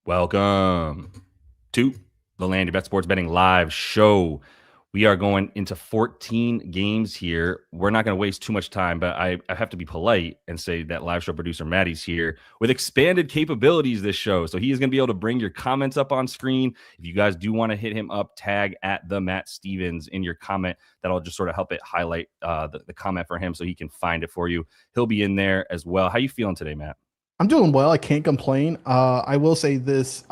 Welcome to the Land Your Bet Sports Betting Live Show. We are going into 14 games here. We're not going to waste too much time, but I have to be polite and say that live show producer Maddie's here with expanded capabilities this show. So he is going to be able to bring your comments up on screen. If you guys do want to hit him up, tag at the Matt Stevens in your comment. That'll just sort of help it highlight the comment for him so he can find it for you. He'll be in there as well. How you feeling today, Matt? I'm doing well. I can't complain. I will say this: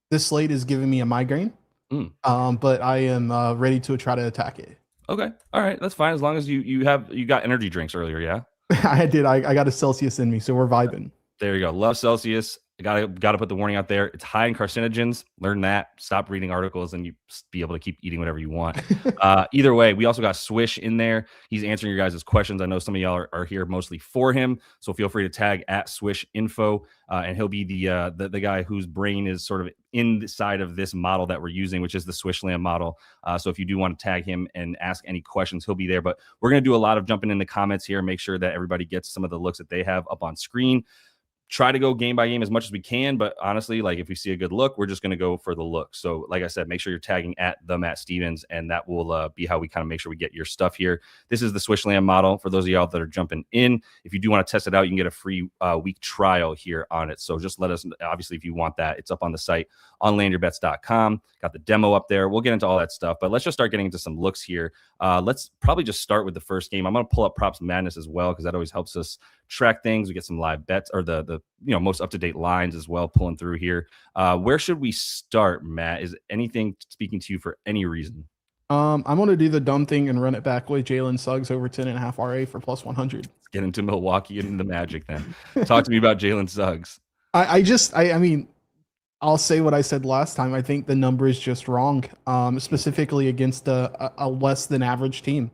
this slate is giving me a migraine. But I am ready to try to attack it. Okay, all right, that's fine as long as you got energy drinks earlier, yeah. I did. I got a Celsius in me, so we're vibing. There you go. Love Celsius. I gotta put the warning out there. It's high in carcinogens. Learn that. Stop reading articles, and you be able to keep eating whatever you want. Either way, we also got Swish in there. He's answering your guys' questions. I know some of y'all are here mostly for him, so feel free to tag at Swish Info, and he'll be the guy whose brain is sort of inside of this model that we're using, which is the SwishLand model. So if you do want to tag him and ask any questions, he'll be there. But we're gonna do a lot of jumping in the comments here, make sure that everybody gets some of the looks that they have up on screen. Try to go game by game as much as we can, but honestly, like if we see a good look, we're just going to go for the look. So like I said, make sure you're tagging at the Matt Stevens, and that will be how we kind of make sure we get your stuff here. This is the SwishLand model for those of y'all that are jumping in. If you do want to test it out, you can get a free week trial here on it. So just let us, obviously, if you want that, it's up on the site on landyourbets.com. Got the demo up there. We'll get into all that stuff, but let's just start getting into some looks here. Let's probably just start with the first game. I'm going to pull up PropsMadness as well, because that always helps us track things. We get some live bets, or the most up-to-date lines as well pulling through here. Where should we start, Matt? Is anything speaking to you for any reason? I'm going to do the dumb thing and run it back with Jalen Suggs over 10.5 RA for plus 100. Let's get into Milwaukee and the Magic then. Talk to me about Jalen Suggs. I mean, I'll say what I said last time. I think the number is just wrong, specifically against a less than average team.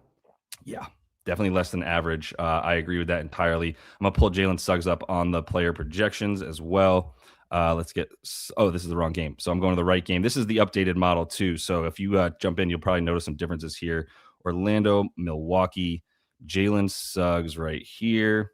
Yeah, definitely less than average. I agree with that entirely. I'm going to pull Jalen Suggs up on the player projections as well. Let's get, this is the wrong game. So I'm going to the right game. This is the updated model too. So if you jump in, you'll probably notice some differences here. Orlando, Milwaukee, Jalen Suggs right here.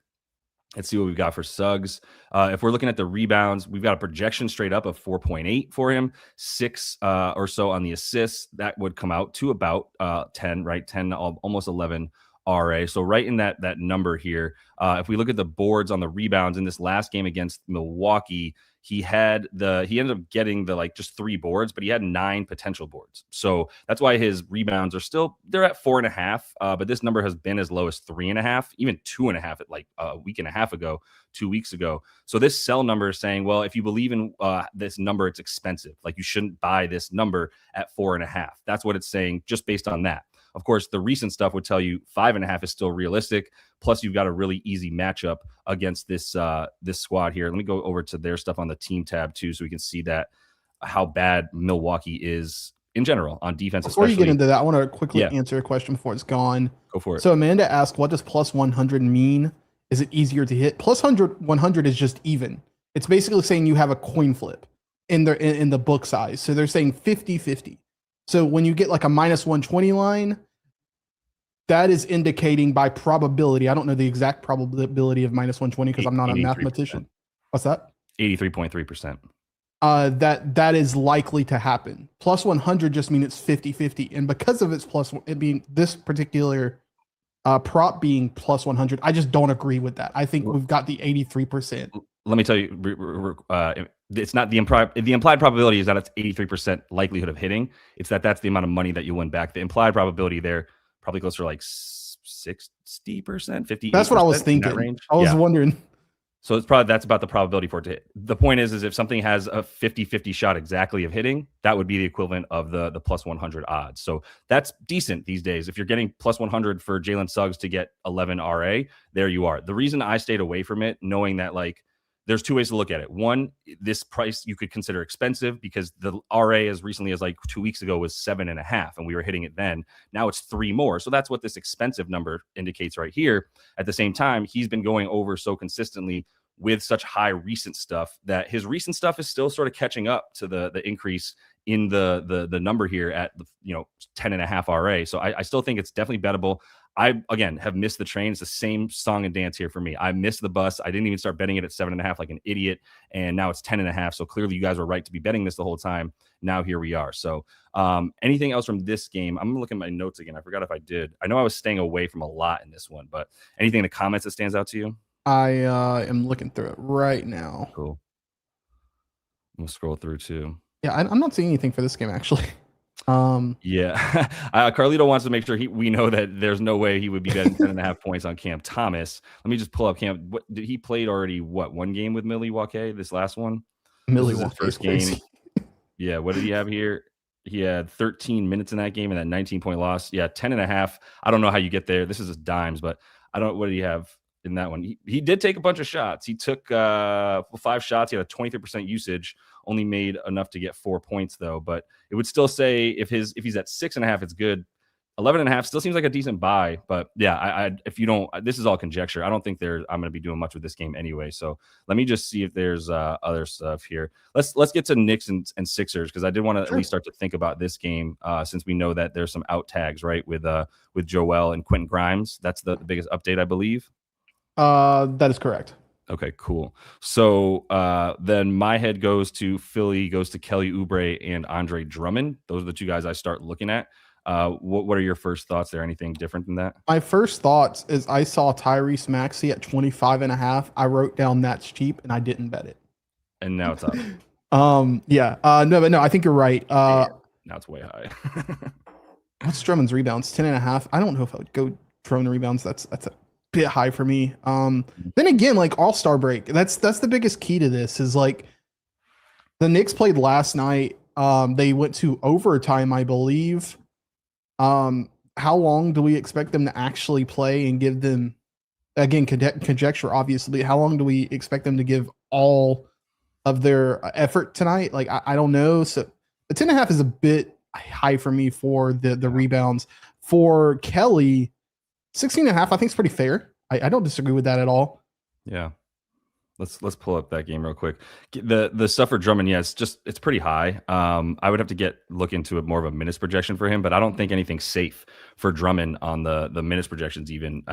Let's see what we've got for Suggs. If we're looking at the rebounds, we've got a projection straight up of 4.8 for him, 6 or so on the assists. That would come out to about 10, right? 10, almost 11 RA. So right in that number here. If we look at the boards on the rebounds in this last game against Milwaukee, he ended up getting just 3 boards, but he had 9 potential boards. So that's why his rebounds are they're at 4.5. But this number has been as low as 3.5, even 2.5 at like a week and a half ago, 2 weeks ago. So this sell number is saying, well, if you believe in this number, it's expensive. Like you shouldn't buy this number at 4.5. That's what it's saying just based on that. Of course, the recent stuff would tell you 5.5 is still realistic. Plus, you've got a really easy matchup against this squad here. Let me go over to their stuff on the team tab too, so we can see that how bad Milwaukee is in general on defense. Before you get into that, I want to quickly answer a question before it's gone. Go for it. So Amanda asked, what does plus 100 mean? Is it easier to hit? Plus 100 is just even. It's basically saying you have a coin flip in the book size. So they're saying 50-50. So when you get like a minus 120 line, that is indicating by probability. I don't know the exact probability of minus 120 because I'm not a mathematician. What's that? 83.3%. That is likely to happen. Plus 100 just means it's 50-50. And because of it being this particular prop being plus 100, I just don't agree with that. I think we've got the 83%. Let me tell you, it's not the implied probability is that it's 83% likelihood of hitting. It's that's the amount of money that you win back. The implied probability there probably closer to like 60%, 50%. That's what I was thinking. I was wondering. So that's about the probability for it to hit. The point is if something has a 50-50 shot exactly of hitting, that would be the equivalent of the plus 100 odds. So that's decent these days. If you're getting plus 100 for Jalen Suggs to get 11 RA, there you are. The reason I stayed away from it, knowing that there's 2 ways to look at it. One, this price you could consider expensive because the RA as recently as 2 weeks ago was 7.5, and we were hitting it then. Now it's 3 more. So that's what this expensive number indicates right here. At the same time, he's been going over so consistently with such high recent stuff that his recent stuff is still sort of catching up to the increase in the number here at the 10.5 RA. So I still think it's definitely bettable. I, again, have missed the train. It's the same song and dance here for me. I missed the bus. I didn't even start betting it at 7.5 like an idiot. And now it's 10.5. So clearly you guys were right to be betting this the whole time. Now here we are. So anything else from this game? I'm looking at my notes again. I forgot if I did. I know I was staying away from a lot in this one, but anything in the comments that stands out to you? I am looking through it right now. Cool. I'm going to scroll through too. Yeah, I'm not seeing anything for this game, actually. Yeah, Carlito wants to make sure we know that there's no way he would be betting 10.5 points on Cam Thomas. Let me just pull up Cam. What did he played already? One game with Milwaukee? This last one, Milwaukee first game. Yeah, what did he have here? He had 13 minutes in that game and that 19-point loss. Yeah, 10.5. I don't know how you get there. This is just dimes, but I don't. What did he have in that one? He did take a bunch of shots. He took 5 shots. He had a 23% usage. Only made enough to get 4 points though. But it would still say if he's at 6.5, it's good. 11.5 still seems like a decent buy. But yeah, if you don't, this is all conjecture. I don't think I'm going to be doing much with this game anyway. So let me just see if there's other stuff here. Let's get to Knicks and Sixers because I did want to at least start to think about this game since we know that there's some out tags right with Joel and Quentin Grimes. That's the biggest update, I believe. That is correct. Okay, cool. So then my head goes to Philly, goes to Kelly Oubre and Andre Drummond. Those are the two guys I start looking at. What are your first thoughts there? Anything different than that? My first thoughts is I saw Tyrese Maxey at 25.5. I wrote down that's cheap and I didn't bet it. And now it's up. No, I think you're right. Now it's way high. What's Drummond's rebounds? 10.5. I don't know if I would go Drummond rebounds. That's a bit high for me. Then again, like All-Star break, that's the biggest key to this is like the Knicks played last night. They went to overtime, I believe. How long do we expect them to actually play and give them, again, conjecture, obviously, how long do we expect them to give all of their effort tonight? Like, I don't know. So the 10.5 is a bit high for me for the rebounds. For Kelly, 16.5, I think is pretty fair. I don't disagree with that at all. Yeah. Let's pull up that game real quick. The stuff for Drummond, yeah, it's pretty high. I would have to look into it more of a minutes projection for him, but I don't think anything's safe for Drummond on the minutes projections. Even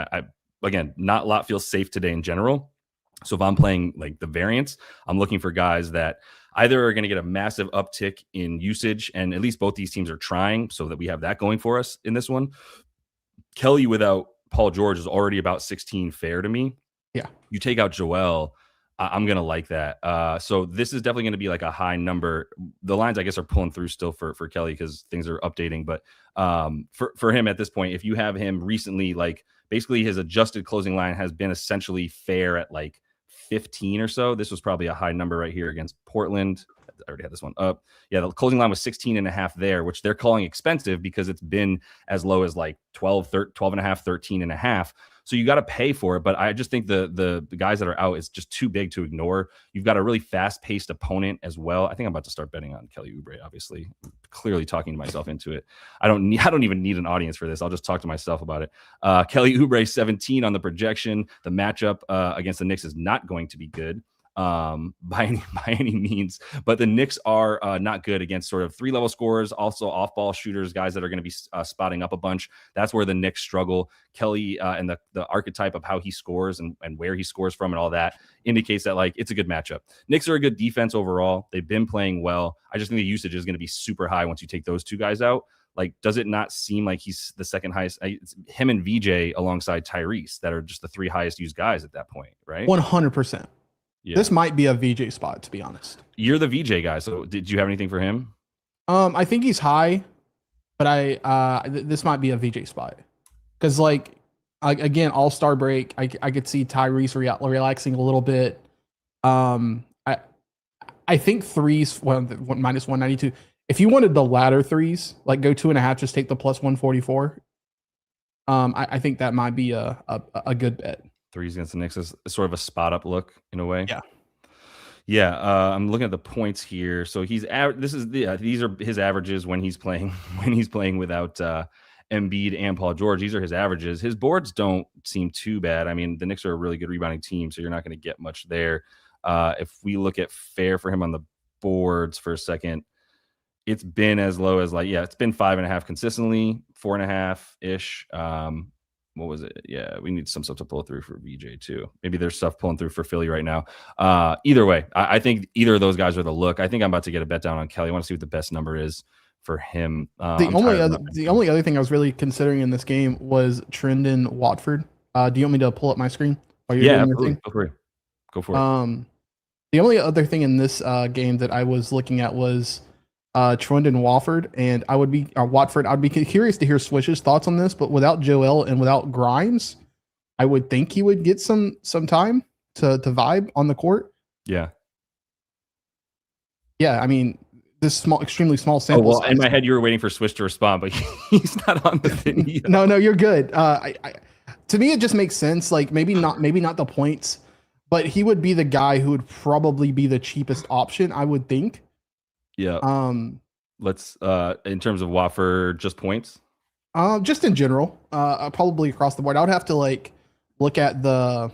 again, not a lot feels safe today in general. So if I'm playing like the variance, I'm looking for guys that either are going to get a massive uptick in usage, and at least both these teams are trying, so that we have that going for us in this one. Kelly without Paul George is already about 16 fair to me. Yeah, you take out Joel, I'm going to like that. So this is definitely going to be like a high number. The lines, I guess, are pulling through still for Kelly because things are updating. But for him at this point, if you have him recently, like basically his adjusted closing line has been essentially fair at like 15 or so. This was probably a high number right here against Portland. I already had this one up. Yeah, the closing line was 16.5 there, which they're calling expensive because it's been as low as like 12.5, 13.5. So you got to pay for it. But I just think the guys that are out is just too big to ignore. You've got a really fast-paced opponent as well. I think I'm about to start betting on Kelly Oubre, obviously. I'm clearly talking myself into it. I don't even need an audience for this. I'll just talk to myself about it. Kelly Oubre, 17 on the projection. The matchup against the Knicks is not going to be good. By any means, but the Knicks are not good against sort of 3-level scorers, also off-ball shooters, guys that are going to be spotting up a bunch. That's where the Knicks struggle. Kelly and the archetype of how he scores and where he scores from and all that indicates that like it's a good matchup. Knicks are a good defense overall. They've been playing well. I just think the usage is going to be super high once you take those two guys out. Like, does it not seem like he's the second highest? It's him and VJ alongside Tyrese that are just the 3 highest used guys at that point, right? 100%. Yeah. This might be a VJ spot, to be honest. You're the VJ guy, so did you have anything for him? I think he's high, but this might be a VJ spot because, like, again, All-Star break. I could see Tyrese relaxing a little bit. I think threes minus 192. If you wanted the latter threes, like go 2.5, just take the plus 144. I think that might be a good bet. Threes against the Knicks is sort of a spot up look in a way. Yeah. I'm looking at the points here. So these are his averages when he's playing without Embiid and Paul George. These are his averages. His boards don't seem too bad. I mean, the Knicks are a really good rebounding team, so you're not going to get much there. If we look at fair for him on the boards for a second, it's been as low as it's been 5.5 consistently, 4.5 ish. What was it? Yeah, we need some stuff to pull through for VJ too. Maybe there's stuff pulling through for Philly right now. Either way, I think either of those guys are the look. I think I'm about to get a bet down on Kelly. I want to see what the best number is for him. The only other thing I was really considering in this game was Trendon Watford. Do you want me to pull up my screen while you're doing your thing? Go for it. The only other thing in this game that I was looking at was Trendon Watford, and Watford. I'd be curious to hear Swish's thoughts on this, but without Joel and without Grimes, I would think he would get some time to vibe on the court. Yeah. I mean, this extremely small sample. In my head, you were waiting for Swish to respond, but he's not on the thing yet. No, you're good. To me, it just makes sense. Like maybe not the points, but he would be the guy who would probably be the cheapest option, I would think. Yeah. Let's in terms of Watford, just points. Just in general, probably across the board. I would have to look at the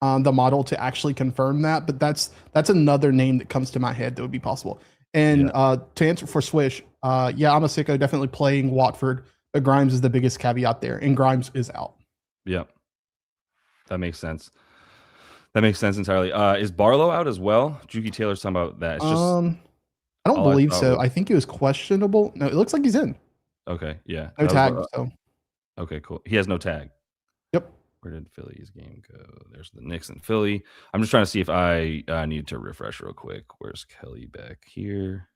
model to actually confirm that, but that's another name that comes to my head that would be possible. And to answer for Swish, I'm a sicko, definitely playing Watford. But Grimes is the biggest caveat there, and Grimes is out. Yeah, that makes sense. That makes sense entirely. Is Barlow out as well? Juki Taylor's talking about that. It's just, I don't believe so. I think he was questionable. No, it looks like he's in. Okay, yeah. No tag. So. Okay, cool. He has no tag. Yep. Where did Philly's game go? There's the Knicks and Philly. I'm just trying to see if I need to refresh real quick. Where's Kelly back here?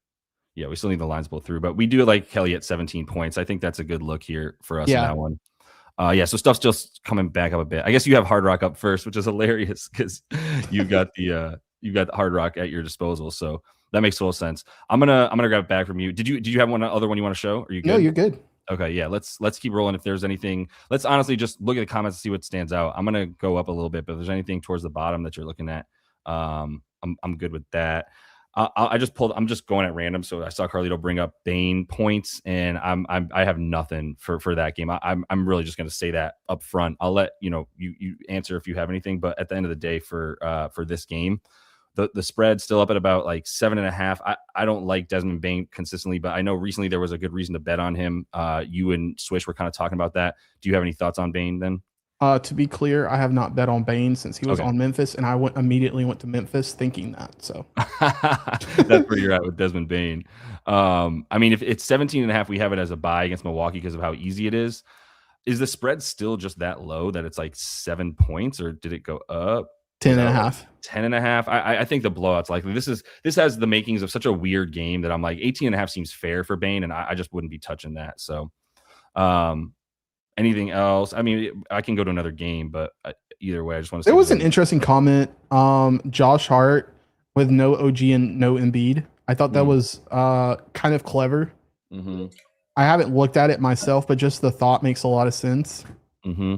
Yeah, we still need the lines pulled through, but we do like Kelly at 17 points. I think that's a good look here for us in that one. So stuff's just coming back up a bit. I guess you have Hard Rock up first, which is hilarious because you got the Hard Rock at your disposal. So that makes total sense. I'm gonna grab it back from you. Did you have one other one you want to show? Are you good? No, you're good. Okay, yeah. Let's keep rolling. If there's anything, let's honestly just look at the comments and see what stands out. I'm gonna go up a little bit, but if there's anything towards the bottom that you're looking at, I'm good with that. I'm just going at random. So I saw Carlito bring up Bane points, and I have nothing for that game. I'm really just going to say that up front. I'll let you answer if you have anything, but at the end of the day for this game, the spread's still up at about like 7.5. I don't like Desmond Bane consistently, but I know recently there was a good reason to bet on him. You and Swish were kind of talking about that. Do you have any thoughts on Bane then? To be clear, I have not bet on Bane since he was on Memphis, and I immediately went to Memphis thinking that. So that's where you're at with Desmond Bane. I mean, if it's 17.5, we have it as a buy against Milwaukee because of how easy it is. Is the spread still just that low that it's like 7 points, or did it go up? 10.5. 10.5. I think the blowout's likely. This has the makings of such a weird game that I'm like 18.5 seems fair for Bane, and I just wouldn't be touching that. So, anything else? I mean, I can go to another game, but either way, I just want to say there was an interesting comment. Josh Hart with no OG and no Embiid. I thought that was kind of clever. Mm-hmm. I haven't looked at it myself, but just the thought makes a lot of sense. Mm-hmm.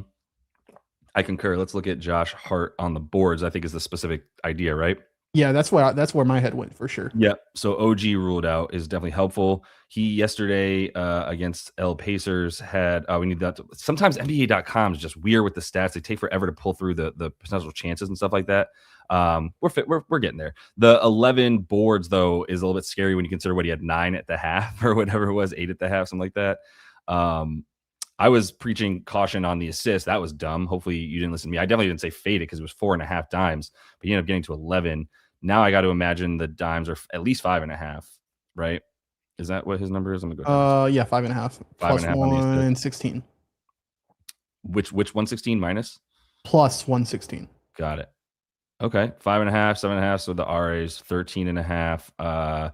I concur. Let's look at Josh Hart on the boards. I think is the specific idea, right? Yeah, that's where my head went for sure. Yeah. So OG ruled out is definitely helpful. He yesterday against El Pacers had we need that. Sometimes NBA.com is just weird with the stats. They take forever to pull through the potential chances and stuff like that. We're getting there. The 11 boards though is a little bit scary when you consider what he had 9 at the half or whatever it was, 8 at the half, something like that. I was preaching caution on the assist. That was dumb. Hopefully you didn't listen to me. I definitely didn't say fade it because it was 4.5 dimes, but he ended up getting to 11. Now I got to imagine the dimes are at least 5.5, right? Is that what his number is? I'm gonna go. 5.5 plus 116. Which 116 minus? Plus 116. Got it. Okay, 5.5, 7.5. So the RA is 13.5.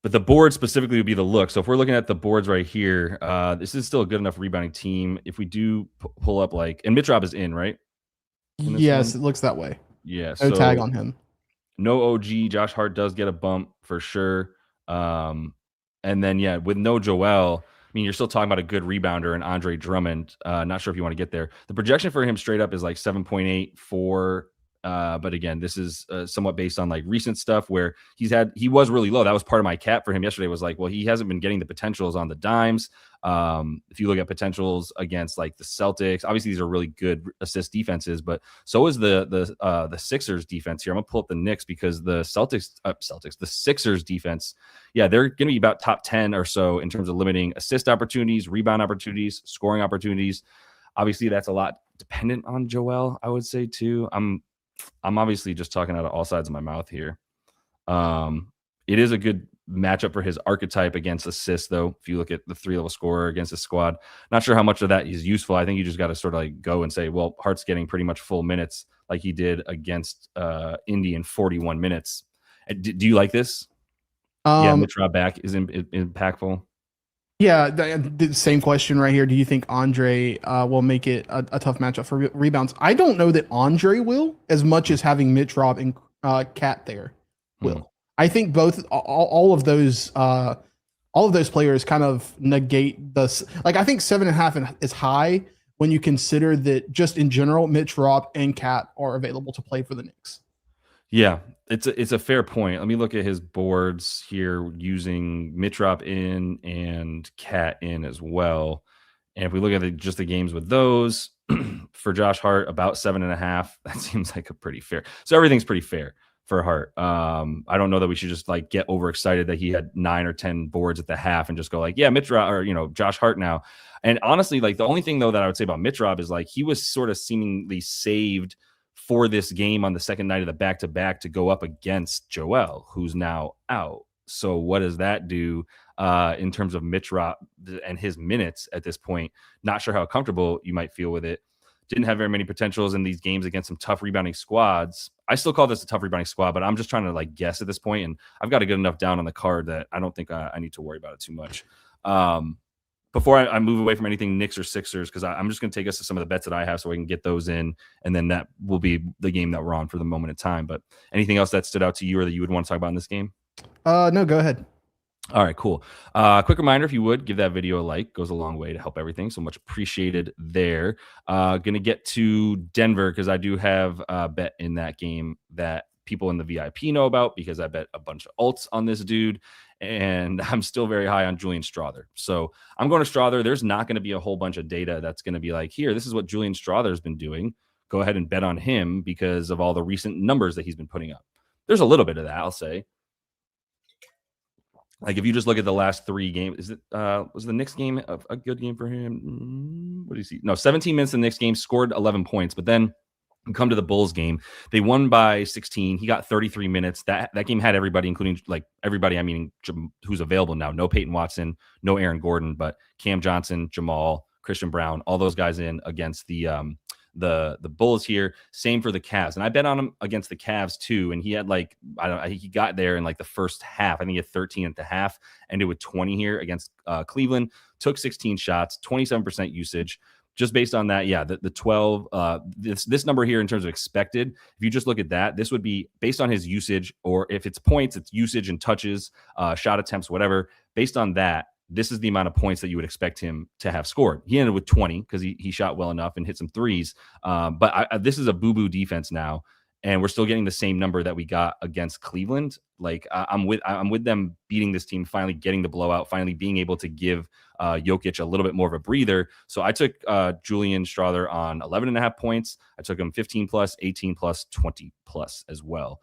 But the board specifically would be the look. So if we're looking at the boards right here, this is still a good enough rebounding team. If we do pull up and Mitrop is in, right? Yes, it looks that way. Yeah. No tag on him. No OG. Josh Hart does get a bump for sure. And then, with no Joel, I mean, you're still talking about a good rebounder and Andre Drummond. Not sure if you want to get there. The projection for him straight up is like 7.8 for But again, this is somewhat based on like recent stuff where he was really low. That was part of my cap for him yesterday was like, well, he hasn't been getting the potentials on the dimes. If you look at potentials against like the Celtics, obviously these are really good assist defenses, but so is the Sixers defense here. I'm gonna pull up the Knicks because the the Sixers defense, yeah, they're gonna be about top 10 or so in terms of limiting assist opportunities, rebound opportunities, scoring opportunities. Obviously, that's a lot dependent on Joel, I would say too. I'm obviously just talking out of all sides of my mouth here. It is a good matchup for his archetype against assists, though. If you look at the 3-level scorer against a squad, not sure how much of that is useful. I think you just got to sort of like go and say, well, Hart's getting pretty much full minutes like he did against Indy in 41 minutes. Do you like this? Yeah, Mitch Rob back is impactful. Yeah, the same question right here. Do you think Andre will make it a tough matchup for rebounds? I don't know that Andre will as much as having Mitch Rob and Cat there will. I think both all of those players kind of negate the like. I think 7.5 is high when you consider that just in general, Mitch Rob and Cat are available to play for the Knicks. Yeah, it's a fair point. Let me look at his boards here using Mitrop in and Cat in as well. And if we look at just the games with those, for Josh Hart, about 7.5. That seems like a pretty fair. So everything's pretty fair for Hart. I don't know that we should just like get overexcited that he had 9 or 10 boards at the half and just go like, yeah, Mitrop or Josh Hart now. And honestly, like the only thing though that I would say about Mitrop is like he was sort of seemingly saved for this game on the second night of the back-to-back to go up against Joel, who's now out. So what does that do in terms of Mitch Rob and his minutes at this point? Not sure how comfortable you might feel with it. Didn't have very many potentials in these games against some tough rebounding squads. I still call this a tough rebounding squad, but I'm just trying to like guess at this point, and I've got a good enough down on the card that I don't think I need to worry about it too much. Before I move away from anything Knicks or Sixers, because I'm just going to take us to some of the bets that I have so I can get those in, and then that will be the game that we're on for the moment in time. But anything else that stood out to you or that you would want to talk about in this game? No, go ahead. All right, cool. Quick reminder, if you would, give that video a like. Goes a long way to help everything. So much appreciated there. Going to get to Denver because I do have a bet in that game that people in the VIP know about because I bet a bunch of alts on this dude. And I'm still very high on Julian Strawther. So I'm going to Strawther. There's not going to be a whole bunch of data that's going to be like, here, this is what Julian Strawther's been doing. Go ahead and bet on him because of all the recent numbers that he's been putting up. There's a little bit of that, I'll say. Like if you just look at the last 3 games, was the Knicks game a good game for him? What do you see? No, 17 minutes in the Knicks game, scored 11 points, but then come to the Bulls game. They won by 16. He got 33 minutes. That game had everybody, including like everybody, I mean, who's available now. No Peyton Watson, no Aaron Gordon, but Cam Johnson, Jamal, Christian Braun, all those guys in against the Bulls here. Same for the Cavs. And I bet on him against the Cavs too. And he had like, he got there in like the first half. I think he had 13 at the half, ended with 20 here against Cleveland, took 16 shots, 27% usage. Just based on that, yeah, the 12, this number here in terms of expected, if you just look at that, this would be based on his usage, or if it's points, it's usage and touches, shot attempts, whatever. Based on that, this is the amount of points that you would expect him to have scored. He ended with 20 because he shot well enough and hit some threes. But this is a boo-boo defense now, and we're still getting the same number that we got against Cleveland. Like I'm with them beating this team, finally getting the blowout, finally being able to give Jokic a little bit more of a breather. So I took Julian Strawther on 11.5 points. I took him 15 plus, 18 plus, 20 plus as well.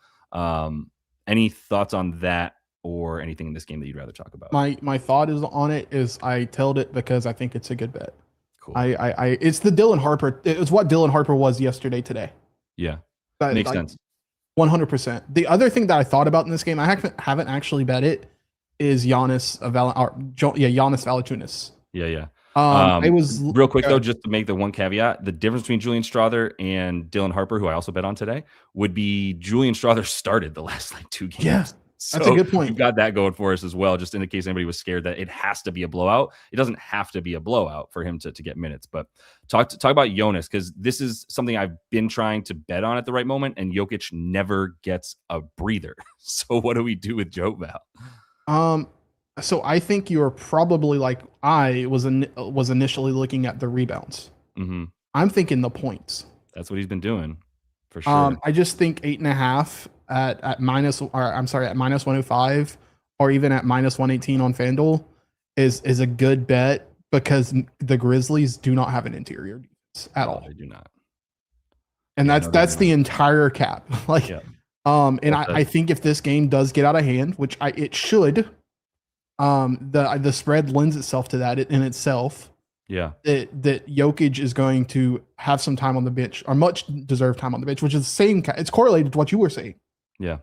Any thoughts on that or anything in this game that you'd rather talk about? My thought is on it is I tailed it because I think it's a good bet. Cool. It's the Dylan Harper. It's what Dylan Harper was yesterday today. Yeah. Makes sense. 100%. The other thing that I thought about in this game, I haven't actually bet it, is Giannis Valanciunas. Yeah. It was real quick though, just to make the one caveat: the difference between Julian Strawther and Dylan Harper, who I also bet on today, would be Julian Strawther started the last like 2 games. Yeah, so that's a good point. We've got that going for us as well, just in case anybody was scared that it has to be a blowout. It doesn't have to be a blowout for him to get minutes. But talk about Jonas, because this is something I've been trying to bet on at the right moment, and Jokic never gets a breather. So what do we do with Joe Val? So I think you're probably like I was initially looking at the rebounds. Mm-hmm. I'm thinking the points. That's what he's been doing. for sure. I just think 8.5 at minus, or I'm sorry, at minus 105, or even at minus 118 on FanDuel is a good bet because the Grizzlies do not have an interior defense at all. They do not. And Yeah, that's the entire cap. Like, yeah. And I think if this game does get out of hand, which it should, the spread lends itself to that in itself. Yeah. That Jokic is going to have some time on the bench, or much deserved time on the bench, which is the same. It's correlated to what you were saying. Yeah.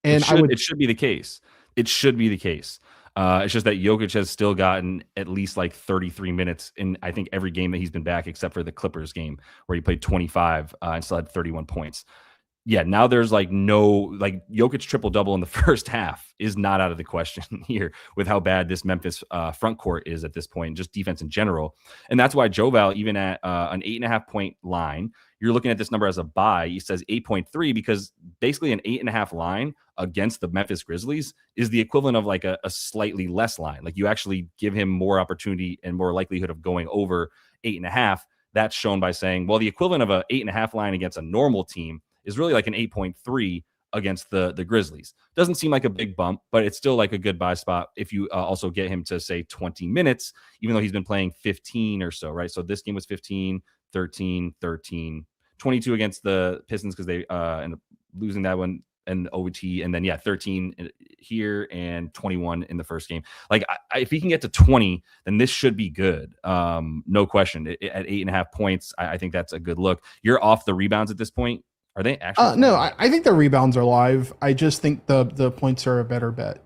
And it should be the case. It should be the case. It's just that Jokic has still gotten at least like 33 minutes in, I think, every game that he's been back, except for the Clippers game where he played 25 and still had 31 points. Yeah, now there's like Jokic triple-double in the first half is not out of the question here with how bad this Memphis front court is at this point, just defense in general. And that's why Joval, even at an 8.5-point line, you're looking at this number as a buy. He says 8.3 because basically an 8.5 line against the Memphis Grizzlies is the equivalent of like a slightly less line. Like you actually give him more opportunity and more likelihood of going over 8.5. That's shown by saying, well, the equivalent of a 8.5 line against a normal team is really like an 8.3 against the Grizzlies. Doesn't seem like a big bump, but it's still like a good buy spot if you also get him to say 20 minutes, even though he's been playing 15 or so, right? So this game was 15, 13, 13, 22 against the Pistons because they ended up losing that one and OT, and then 13 here and 21 in the first game. Like if he can get to 20, then this should be good. No question. At 8.5 points, I think that's a good look. You're off the rebounds at this point. Are they actually? No, I think the rebounds are live. I just think the points are a better bet.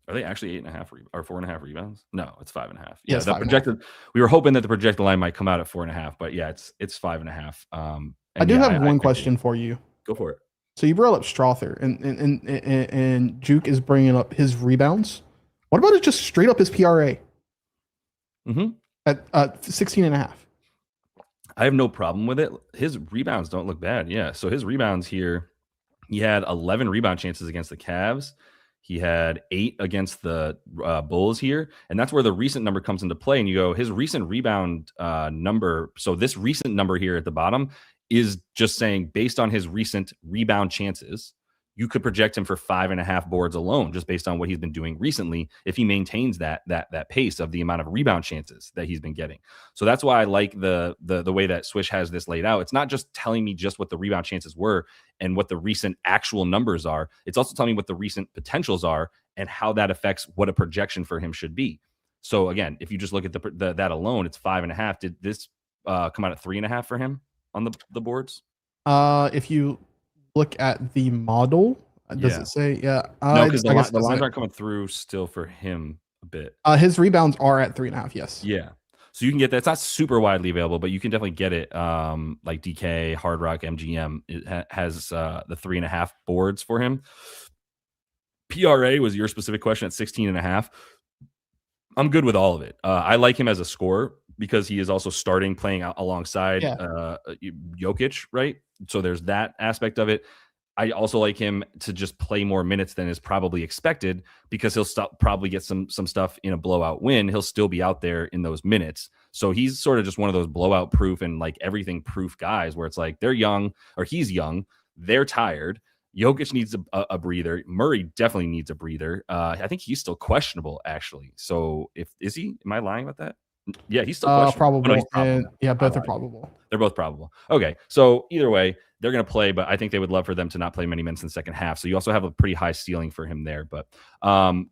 Are they actually 8.5 or 4.5 rebounds? No, it's 5.5. Yeah, the projected. We were hoping that the projected line might come out at 4.5, but yeah, it's 5.5. I do have one question for you. Go for it. So you brought up Strother, and Juke is bringing up his rebounds. What about it just straight up his PRA? At 16.5. I have no problem with it. His rebounds don't look bad. Yeah. So his rebounds here, he had 11 rebound chances against the Cavs. He had 8 against the Bulls here. And that's where the recent number comes into play. And you go, his recent rebound number. So this recent number here at the bottom is just saying based on his recent rebound chances, you could project him for 5.5 boards alone, just based on what he's been doing recently, if he maintains that pace of the amount of rebound chances that he's been getting. So that's why I like the way that Swish has this laid out. It's not just telling me just what the rebound chances were and what the recent actual numbers are. It's also telling me what the recent potentials are and how that affects what a projection for him should be. So again, if you just look at that alone, it's 5.5. Did this come out at 3.5 for him on the boards? If you look at the model, does it say? Yeah. No, because the lines aren't coming through still for him a bit. His rebounds are at 3.5. Yes. Yeah. So you can get that. It's not super widely available, but you can definitely get it. Like DK, Hard Rock, MGM, it has the 3.5 boards for him. PRA was your specific question at 16.5. I'm good with all of it. I like him as a scorer because he is also playing alongside Jokic, right? So there's that aspect of it. I also like him to just play more minutes than is probably expected because he'll probably get some stuff in a blowout win. He'll still be out there in those minutes. So he's sort of just one of those blowout proof and like everything proof guys where it's like they're young or he's young. They're tired. Jokic needs a breather. Murray definitely needs a breather. I think he's still questionable, actually. So is he? Am I lying about that? Yeah, he's still questionable. Probable. Oh, no, probable. Both are probable. They're both probable. Okay, so either way, they're going to play, but I think they would love for them to not play many minutes in the second half. So you also have a pretty high ceiling for him there. But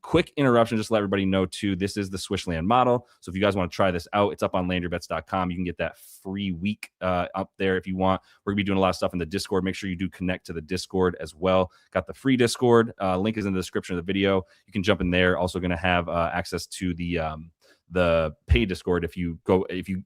quick interruption, just to let everybody know, too, this is the SwishLand model. So if you guys want to try this out, it's up on LandYourBets.com. You can get that free week up there if you want. We're going to be doing a lot of stuff in the Discord. Make sure you do connect to the Discord as well. Got the free Discord. Link is in the description of the video. You can jump in there. Also going to have access to the paid Discord. If you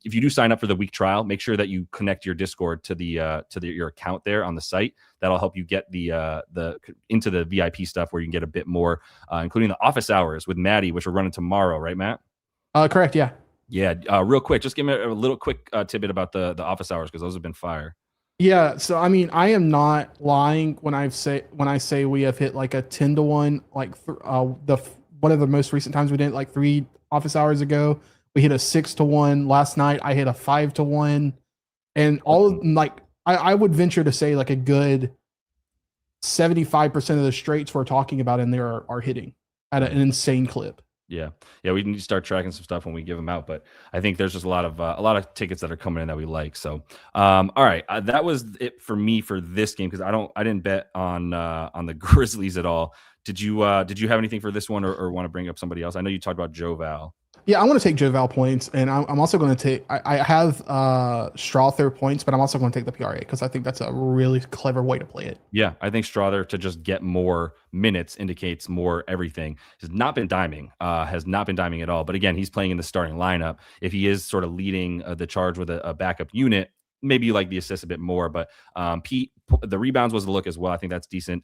do sign up for the week trial, make sure that you connect your Discord to your account there on the site. That'll help you get into the VIP stuff where you can get a bit more, including the office hours with Maddie, which we're running tomorrow, right, Matt? Correct. Yeah. Yeah. Real quick, just give me a little quick tidbit about the office hours because those have been fire. Yeah. So I mean, I am not lying when I say we have hit like a 10-1, like one of the most recent times we did it, like 3 office hours ago. We hit a 6-1 last night. I hit a 5-1, and all of like I would venture to say like a good 75% of the straights we're talking about in there are hitting at an insane clip. Yeah, yeah, we need to start tracking some stuff when we give them out. But I think there's just a lot of tickets that are coming in that we like. So, all right, that was it for me for this game because I didn't bet on the Grizzlies at all. Did you have anything for this one or want to bring up somebody else? I know you talked about Joe Val. Yeah, I want to take Joval points, and I'm also going to take. I have Strother points, but I'm also going to take the PRA because I think that's a really clever way to play it. Yeah, I think Strother to just get more minutes indicates more everything. Has not been diming at all. But again, he's playing in the starting lineup. If he is sort of leading the charge with a backup unit, maybe you like the assist a bit more. But Pete, the rebounds was the look as well. I think that's decent.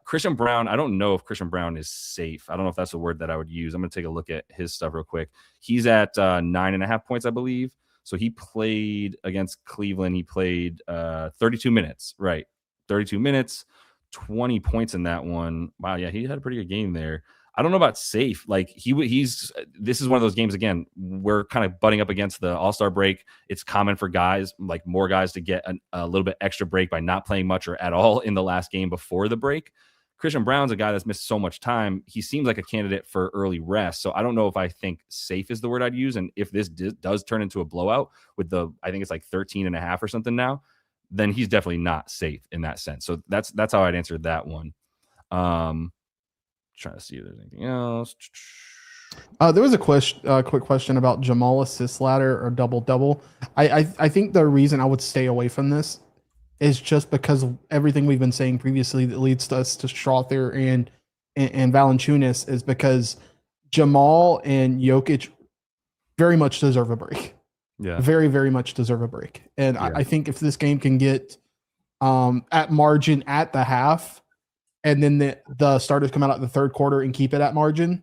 Christian Braun, I don't know if Christian Braun is safe. I don't know if that's the word that I would use. I'm going to take a look at his stuff real quick. He's at 9.5 points, I believe. So he played against Cleveland. He played 32 minutes, right? 32 minutes, 20 points in that one. Wow, yeah, he had a pretty good game there. I don't know about safe. Like he's this is one of those games again. We're kind of butting up against the All-Star break. It's common for guys, like more guys, to get a little bit extra break by not playing much or at all in the last game before the break. Christian Braun's a guy that's missed so much time. He seems like a candidate for early rest. So I don't know if I think safe is the word I'd use. And if this does turn into a blowout with I think it's like 13.5 or something now, then he's definitely not safe in that sense. So that's how I'd answer that one. Trying to see if there's anything else. There was a quick question about Jamal assist ladder or double. I think the reason I would stay away from this is just because of everything we've been saying previously that leads us to Strother and Valanciunas is because Jamal and Jokic very much deserve a break. Yeah, very, very much deserve a break. And yeah. I think if this game can get at margin at the half, and then the starters come out at the third quarter and keep it at margin,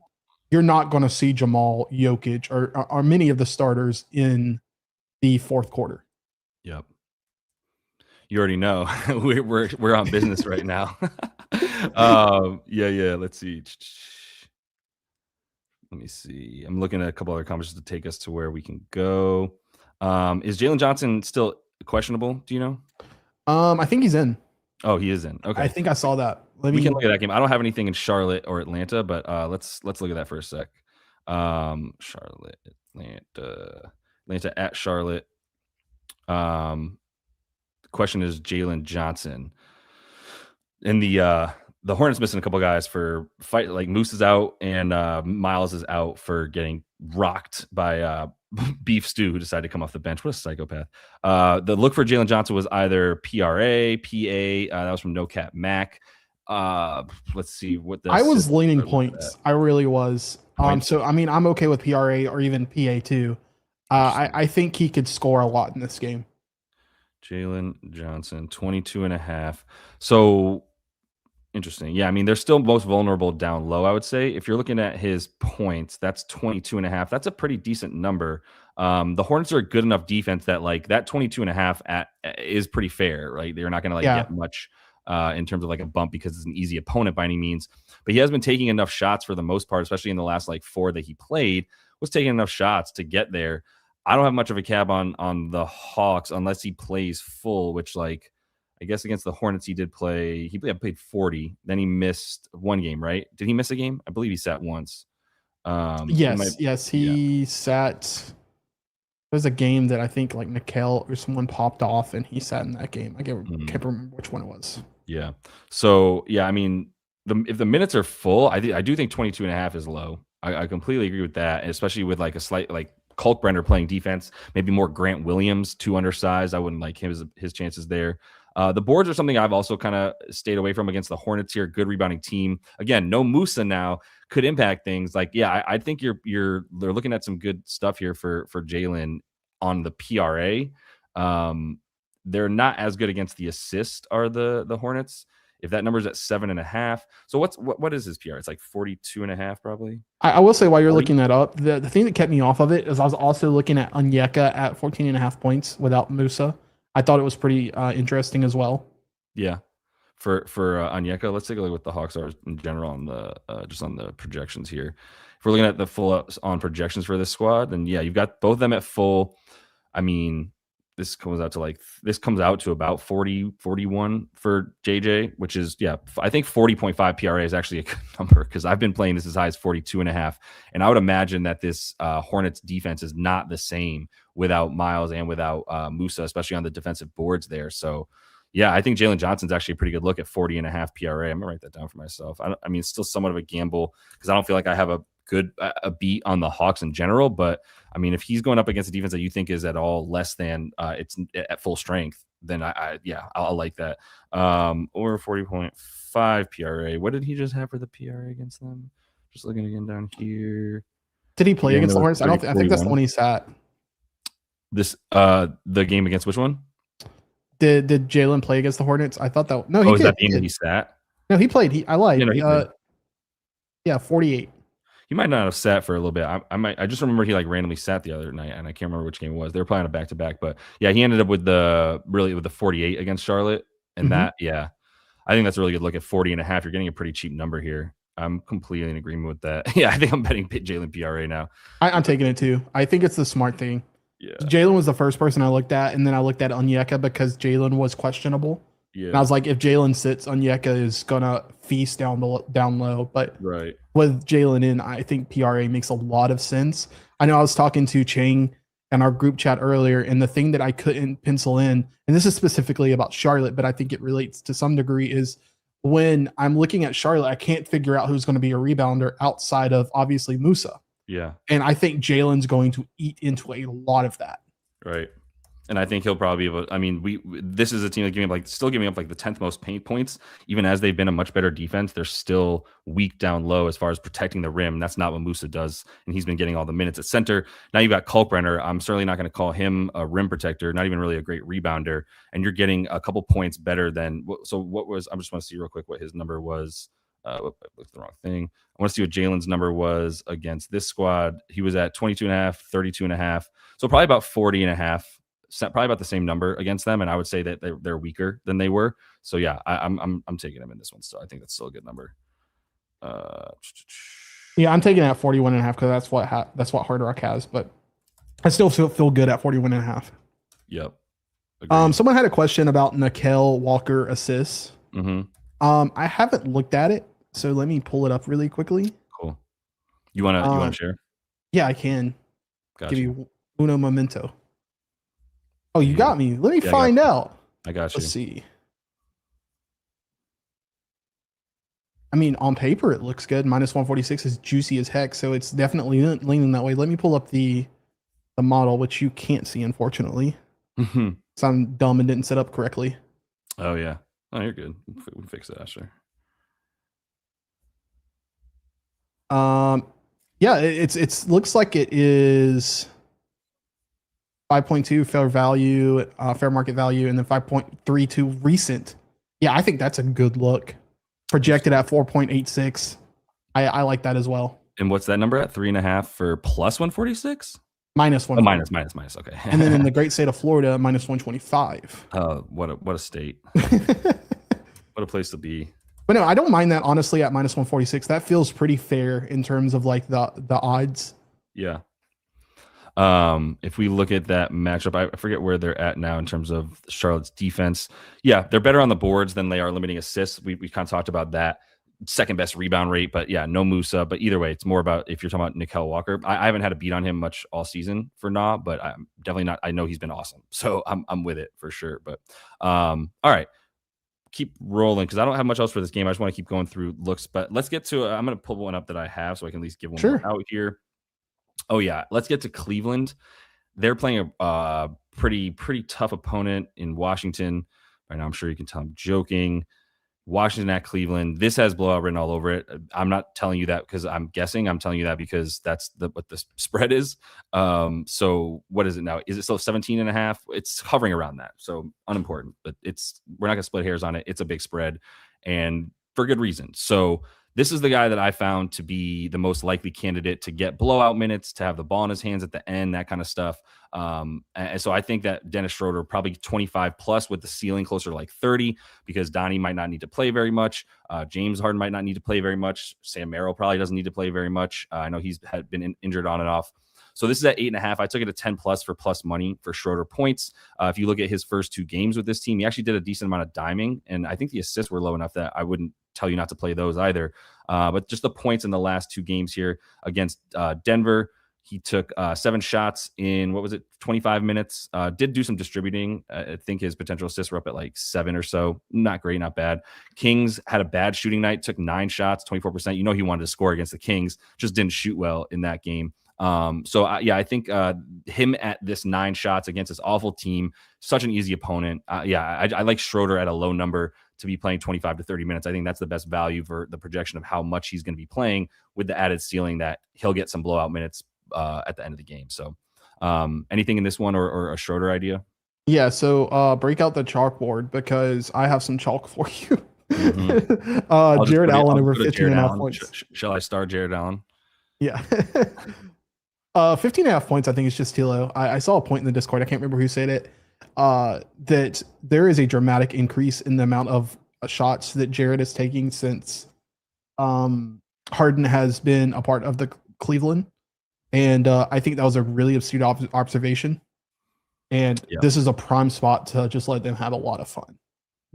you're not going to see Jamal, Jokic, or many of the starters in the fourth quarter. Yep. You already know we're on business right now. Yeah. Let's see. Let me see. I'm looking at a couple other comments to take us to where we can go. Is Jalen Johnson still questionable? Do you know? I think he's in. Oh, he is in. Okay. I think I saw that. We can look at that game. I don't have anything in Charlotte or Atlanta, but let's look at that for a sec. Charlotte, Atlanta at Charlotte. The question is Jalen Johnson. And the Hornets missing a couple guys for fight. Like Moose is out and Miles is out for getting rocked by Beef Stew, who decided to come off the bench. What a psychopath. The look for Jalen Johnson was either PRA, PA. That was from No Cap Mac. Let's see what I was leaning points. I really was. So I mean, I'm okay with PRA or even PA too. I think he could score a lot in this game. Jalen Johnson, 22.5. So interesting. Yeah, I mean, they're still most vulnerable down low, I would say. If you're looking at his points, that's 22.5. That's a pretty decent number. The Hornets are a good enough defense that like that 22.5 is pretty fair, right? They're not going to get much in terms of like a bump because it's an easy opponent by any means. But he has been taking enough shots for the most part, especially in the last like 4 that he played, was taking enough shots to get there. I don't have much of a cab on the Hawks unless he plays full, which like I guess against the Hornets he did play. He played 40. Then he missed one game, right? Did he miss a game? I believe he sat once. Yes, he sat. There's a game that I think like Nickel or someone popped off and he sat in that game. I can't remember which one it was. Yeah. So yeah, I mean, if the minutes are full, I do think 22.5 is low. I completely agree with that, especially with like a slight like Kalkbrenner playing defense, maybe more Grant Williams, too undersized. I wouldn't like his chances there. The boards are something I've also kind of stayed away from against the Hornets here. Good rebounding team. Again, no Musa now could impact things. Like, yeah, I think they're looking at some good stuff here for Jalen on the PRA. They're not as good against the assist are the Hornets. If that number is at 7.5. So what is his PR? It's like 42.5 probably. I will say while you're looking that up, the thing that kept me off of it is I was also looking at Onyeka at 14.5 points without Musa. I thought it was pretty interesting as well. Yeah. For Onyeka, let's take a look at what the Hawks are in general on the just on the projections here. If we're looking at the full on projections for this squad, then yeah, you've got both of them at full. I mean, this comes out to about 40, 41 for JJ, which is, I think 40.5 PRA is actually a good number because I've been playing this as high as 42.5. And I would imagine that this Hornets defense is not the same without Miles and without Musa, especially on the defensive boards there. So, yeah, I think Jalen Johnson's actually a pretty good look at 40.5 PRA. I'm going to write that down for myself. I mean, it's still somewhat of a gamble because I don't feel like I have a beat on the Hawks in general, but I mean, if he's going up against a defense that you think is at all less than it's at full strength, then I'll like that. Or 40.5 PRA. What did he just have for the PRA against them? Just looking again down here. Did he play against the Hornets? I think that's the one he sat. This the game against which one? Did Jalen play against the Hornets? I thought that. No, he did. Is that the game that he sat? No, he played. I lied. Yeah, 48. He might not have sat for a little bit. I just remember he like randomly sat the other night, and I can't remember which game it was. They were playing a back to back, but yeah, he ended up with the 48 against Charlotte, and I think that's a really good look at 40.5. You're getting a pretty cheap number here. I'm completely in agreement with that. Yeah, I think I'm betting Jalen PRA now. I'm taking it too. I think it's the smart thing. Yeah, Jalen was the first person I looked at, and then I looked at Onyeka because Jalen was questionable. Yeah, and I was like, if Jalen sits, Onyeka is gonna feast down low. But right. With Jalen in, I think PRA makes a lot of sense. I know I was talking to Chang in our group chat earlier, and the thing that I couldn't pencil in, and this is specifically about Charlotte, but I think it relates to some degree, is when I'm looking at Charlotte, I can't figure out who's going to be a rebounder outside of obviously Musa. Yeah. And I think Jalen's going to eat into a lot of that. Right. And I think he'll probably be able, I mean, this is a team that still giving up like the 10th most paint points. Even as they've been a much better defense, they're still weak down low as far as protecting the rim. That's not what Musa does. And he's been getting all the minutes at center. Now you've got Kalkbrenner. I'm certainly not going to call him a rim protector, not even really a great rebounder. And you're getting a couple points better than, I just want to see real quick what his number was. I looked the wrong thing. I want to see what Jalen's number was against this squad. He was at 22.5, 32.5. So probably about 40.5. Probably about the same number against them, and I would say that they're weaker than they were. So yeah, I'm taking them in this one. So I think that's still a good number. Yeah, I'm taking it at 41.5 because that's what Hard Rock has, but I still feel good at 41.5. Yep. Agreed. Someone had a question about Nickel Walker assists. Mm-hmm. I haven't looked at it, so let me pull it up really quickly. Cool. You wanna share? Yeah, I can. Gotcha. Give you uno momento. Oh, you got me. Let me find out. I got you. Let's see. I mean, on paper, it looks good. Minus 146 is juicy as heck, so it's definitely leaning that way. Let me pull up the model, which you can't see, unfortunately. Mm-hmm. So I'm dumb and didn't set up correctly. Oh, yeah. Oh, you're good. We'll fix that, sure. Yeah, it's looks like it is 5.2 fair market value, and then 5.32 recent. Yeah, I think that's a good look. Projected at 4.86. I like that as well. And what's that number at? 3.5 for plus 146? Minus one. Minus. Okay. And then in the great state of Florida, minus 125. What a state. What a place to be. But no, I don't mind that honestly at minus 146. That feels pretty fair in terms of like the odds. Yeah. If we look at that matchup, I forget where they're at now in terms of Charlotte's defense. Yeah, they're better on the boards than they are limiting assists. We kind of talked about that. Second best rebound rate, but yeah, no Musa. But either way, it's more about if you're talking about Nickel Walker. I haven't had a beat on him much all season for Nah, but I'm definitely not. I know he's been awesome, so I'm with it for sure. But all right, keep rolling because I don't have much else for this game. I just want to keep going through looks, but let's get to. I'm going to pull one up that I have so I can at least give one more out here. Oh yeah, let's get to Cleveland. They're playing a pretty tough opponent in Washington. Right now, I'm sure you can tell I'm joking. Washington at Cleveland. This has blowout written all over it. I'm not telling you that because I'm guessing. I'm telling you that because that's what the spread is. So what is it now? Is it still 17.5? It's hovering around that. So unimportant, but we're not gonna split hairs on it. It's a big spread and for good reason. So this is the guy that I found to be the most likely candidate to get blowout minutes, to have the ball in his hands at the end, that kind of stuff. And so I think that Dennis Schroeder probably 25 plus with the ceiling closer to like 30 because Donnie might not need to play very much. James Harden might not need to play very much. Sam Merrill probably doesn't need to play very much. I know he's been injured on and off. So this is at 8.5. I took it at 10 plus for plus money for Schroeder points. If you look at his first 2 games with this team, he actually did a decent amount of diming, and I think the assists were low enough that I wouldn't tell you not to play those either. But just the points in the last 2 games here against Denver. He took 7 shots in, 25 minutes. Did do some distributing. I think his potential assists were up at like 7 or so. Not great, not bad. Kings had a bad shooting night, took 9 shots, 24%. You know he wanted to score against the Kings, just didn't shoot well in that game. I think him at this 9 shots against this awful team, such an easy opponent. I like Schroeder at a low number to be playing 25 to 30 minutes. I think that's the best value for the projection of how much he's going to be playing, with the added ceiling that he'll get some blowout minutes at the end of the game. So anything in this one or a Schroeder idea? Yeah, so break out the chalkboard because I have some chalk for you. Mm-hmm. Jared Allen over 15.5 points. Shall I start Jared Allen? Yeah. 15.5 points I think is just too low. I saw a point in the Discord, I can't remember who said it, that there is a dramatic increase in the amount of shots that Jared is taking since Harden has been a part of the Cleveland. And I think that was a really astute observation. And this is a prime spot to just let them have a lot of fun.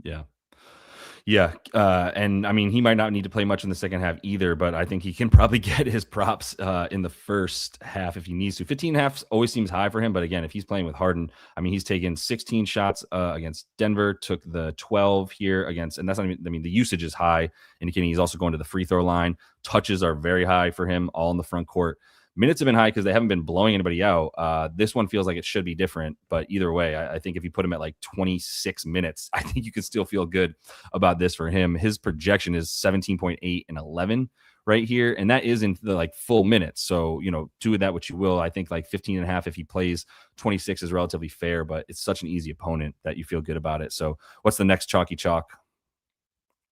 Yeah. And I mean, he might not need to play much in the second half either, but I think he can probably get his props in the first half if he needs to. 15.5 always seems high for him. But again, if he's playing with Harden, I mean, he's taken 16 shots against Denver, took the 12 here against, and that's not even, I mean, the usage is high, indicating he's also going to the free throw line. Touches are very high for him, all in the front court. Minutes have been high because they haven't been blowing anybody out. This one feels like it should be different, but either way, I think if you put him at like 26 minutes, I think you could still feel good about this for him. His projection is 17.8 and 11 right here, and that is in the like full minutes. So, do with that what you will. I think like 15.5 if he plays 26 is relatively fair, but it's such an easy opponent that you feel good about it. So what's the next chalky chalk?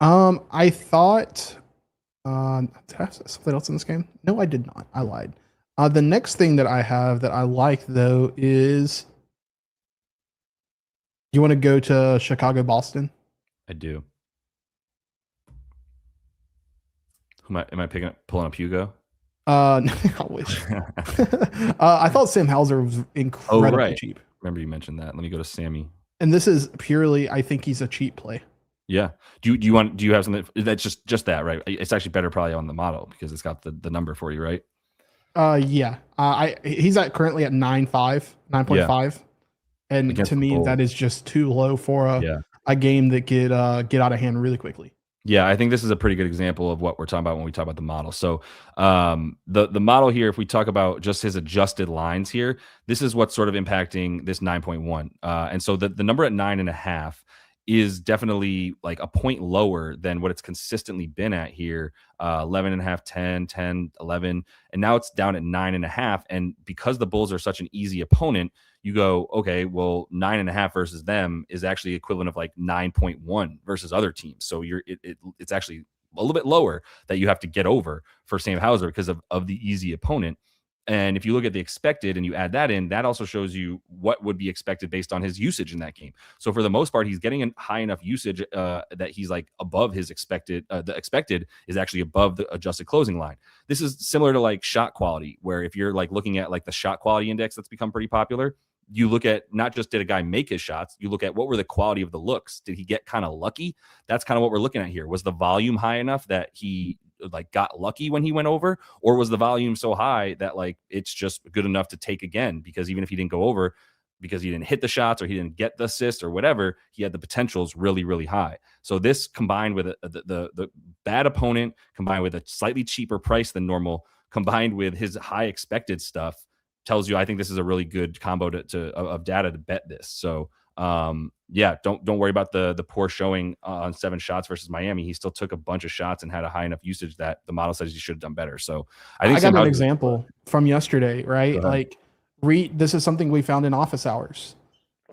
I thought did I have something else in this game? No, I did not. I lied. The next thing that I have that I like, though, is you want to go to Chicago, Boston? I do. Am I pulling up Hugo? I wish. I thought Sam Hauser was incredibly cheap. Remember you mentioned that. Let me go to Sammy. And this is purely, I think he's a cheap play. Yeah. Do you have something that's just that, right? It's actually better probably on the model because it's got the number for you, right? Yeah. He's currently at 9.5. Yeah. And against to me, that is just too low for a game that could get out of hand really quickly. Yeah, I think this is a pretty good example of what we're talking about when we talk about the model. So the model here, if we talk about just his adjusted lines here, this is what's sort of impacting this 9.1. And so the number at 9.5 is definitely like a point lower than what it's consistently been at here. 11.5, 10, 11. And now it's down at 9.5. And because the Bulls are such an easy opponent, you go, okay, well, 9.5 versus them is actually equivalent of like 9.1 versus other teams. So it's actually a little bit lower that you have to get over for Sam Hauser because of the easy opponent. And if you look at the expected and you add that in, that also shows you what would be expected based on his usage in that game. So for the most part, he's getting a high enough usage that he's like above his expected. The expected is actually above the adjusted closing line. This is similar to like shot quality, where if you're like looking at like the shot quality index that's become pretty popular, you look at not just did a guy make his shots, you look at what were the quality of the looks. Did he get kind of lucky? That's kind of what we're looking at here. Was the volume high enough that he like got lucky when he went over, or was the volume so high that like it's just good enough to take again? Because even if he didn't go over, because he didn't hit the shots or he didn't get the assist or whatever, he had the potentials really, really high. So this combined with the bad opponent, combined with a slightly cheaper price than normal, combined with his high expected stuff, tells you I think this is a really good combo of data to bet this. So don't worry about the poor showing on 7 shots versus Miami. He still took a bunch of shots and had a high enough usage that the model says he should have done better. So I think I got an example from yesterday, right? Like this is something we found in office hours.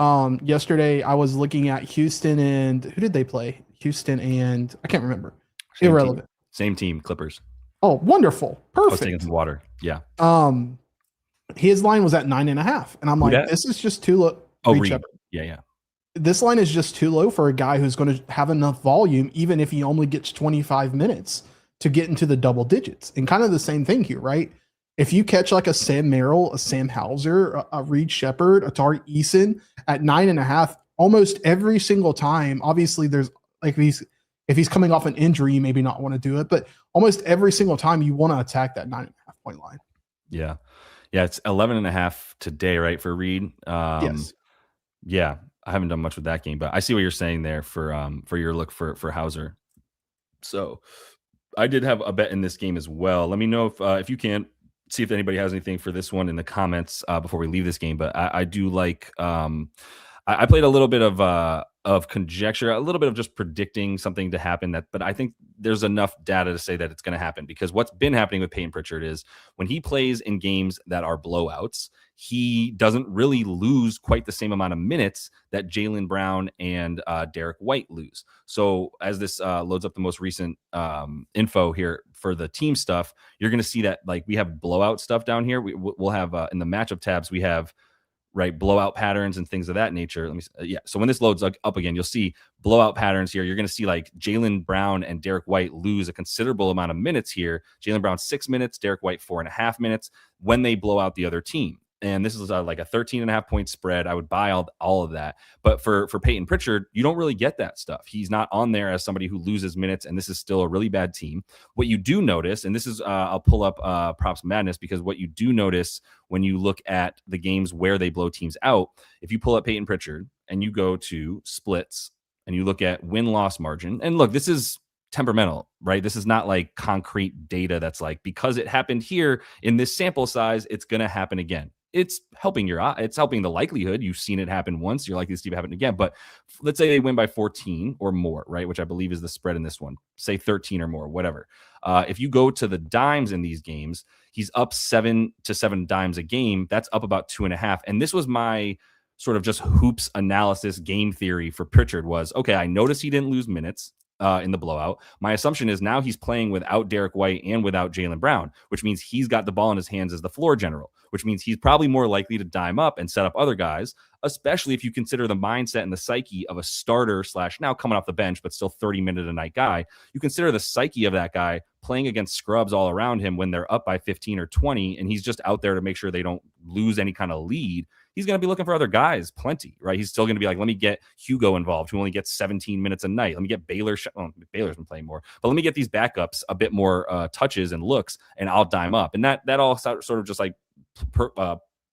Yesterday I was looking at Houston and who did they play? Houston and I can't remember. Irrelevant. Same team, Clippers. Oh, wonderful. Perfect. I was taking some water. Yeah. His line was at 9.5. And I'm like, this is just too low. Oh, Reed. Yeah. This line is just too low for a guy who's going to have enough volume, even if he only gets 25 minutes to get into the double digits. And kind of the same thing here, right? If you catch like a Sam Merrill, a Sam Hauser, a Reed Shepard, a Tari Eason at 9.5, almost every single time, obviously there's like if he's coming off an injury, you maybe not want to do it, but almost every single time you want to attack that 9.5 point line. Yeah. Yeah. It's 11.5 today, right? For Reed. Yes. Yeah. I haven't done much with that game, but I see what you're saying there for your look for Hauser. So I did have a bet in this game as well. Let me know if you can see if anybody has anything for this one in the comments before we leave this game. But I do like I played a little bit of conjecture, a little bit of just predicting something to happen. But I think there's enough data to say that it's going to happen, because what's been happening with Peyton Pritchard is when he plays in games that are blowouts, he doesn't really lose quite the same amount of minutes that Jaylen Brown and Derek White lose. So as this loads up the most recent info here for the team stuff, you're going to see that like we have blowout stuff down here. We'll have in the matchup tabs, we have blowout patterns and things of that nature. Let me so when this loads up again, you'll see blowout patterns here. You're going to see like Jaylen Brown and Derek White lose a considerable amount of minutes here. Jaylen Brown 6 minutes, Derek White 4.5 minutes when they blow out the other team. And this is like a 13.5 point spread. I would buy all of that. But for Peyton Pritchard, you don't really get that stuff. He's not on there as somebody who loses minutes, and this is still a really bad team. What you do notice, and this is I'll pull up PropsMadness, because what you do notice when you look at the games where they blow teams out, if you pull up Peyton Pritchard and you go to splits and you look at win-loss margin, and look, this is temperamental, right? This is not like concrete data that's like, because it happened here in this sample size, it's going to happen again. It's helping it's helping the likelihood. You've seen it happen once, you're likely to see it happen again. But let's say they win by 14 or more, right? Which I believe is the spread in this one. Say 13 or more, whatever. If you go to the dimes in these games, he's up 7 to 7 dimes a game. That's up about 2.5. And this was my sort of just hoops analysis game theory for Pritchard was, okay, I noticed he didn't lose minutes in the blowout. My assumption is now he's playing without Derek White and without Jaylen Brown, which means he's got the ball in his hands as the floor general, which means he's probably more likely to dime up and set up other guys, especially if you consider the mindset and the psyche of a starter / now coming off the bench, but still 30-minute a night guy. You consider the psyche of that guy playing against scrubs all around him when they're up by 15 or 20, and he's just out there to make sure they don't lose any kind of lead. He's going to be looking for other guys, plenty, right? He's still going to be like, let me get Hugo involved, who only gets 17 minminutes a night. Let me get Baylor. Baylor's been playing more, but let me get these backups a bit more touches and looks, and I'll dime up. And that all sort of just like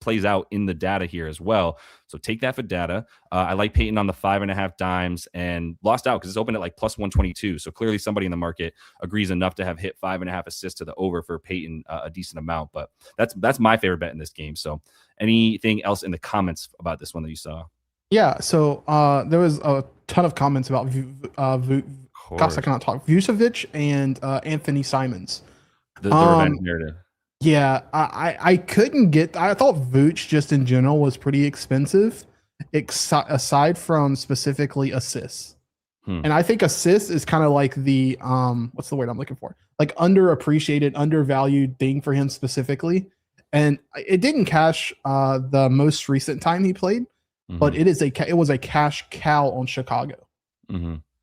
plays out in the data here as well. So take that for data. I like Peyton on the 5.5 dimes and lost out because it's open at like plus 122. So clearly somebody in the market agrees enough to have hit 5.5 assists to the over for Peyton, a decent amount. But that's my favorite bet in this game. So anything else in the comments about this one that you saw? Yeah. So there was a ton of comments about gosh, I cannot talk. Vucevic and Anthony Simons. The revenge narrative. Yeah, I couldn't get. I thought Vooch just in general was pretty expensive, aside from specifically assists. And I think assists is kind of like the what's the word I'm looking for? Like underappreciated, undervalued thing for him specifically. And it didn't cash the most recent time he played, but it was a cash cow on Chicago.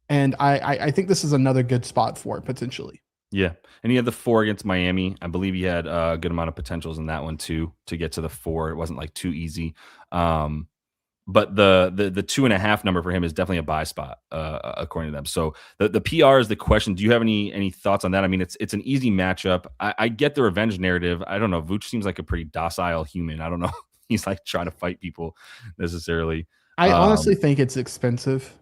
And I think this is another good spot for it potentially. Yeah, and he had the 4 against Miami. I believe he had a good amount of potentials in that one too to get to the 4. It wasn't like too easy, but the 2.5 number for him is definitely a buy spot according to them. So the PR is the question. Do you have any thoughts on that? I mean, it's an easy matchup. I get the revenge narrative. I don't know. Vooch seems like a pretty docile human. I don't know. He's like trying to fight people necessarily. I honestly think it's expensive.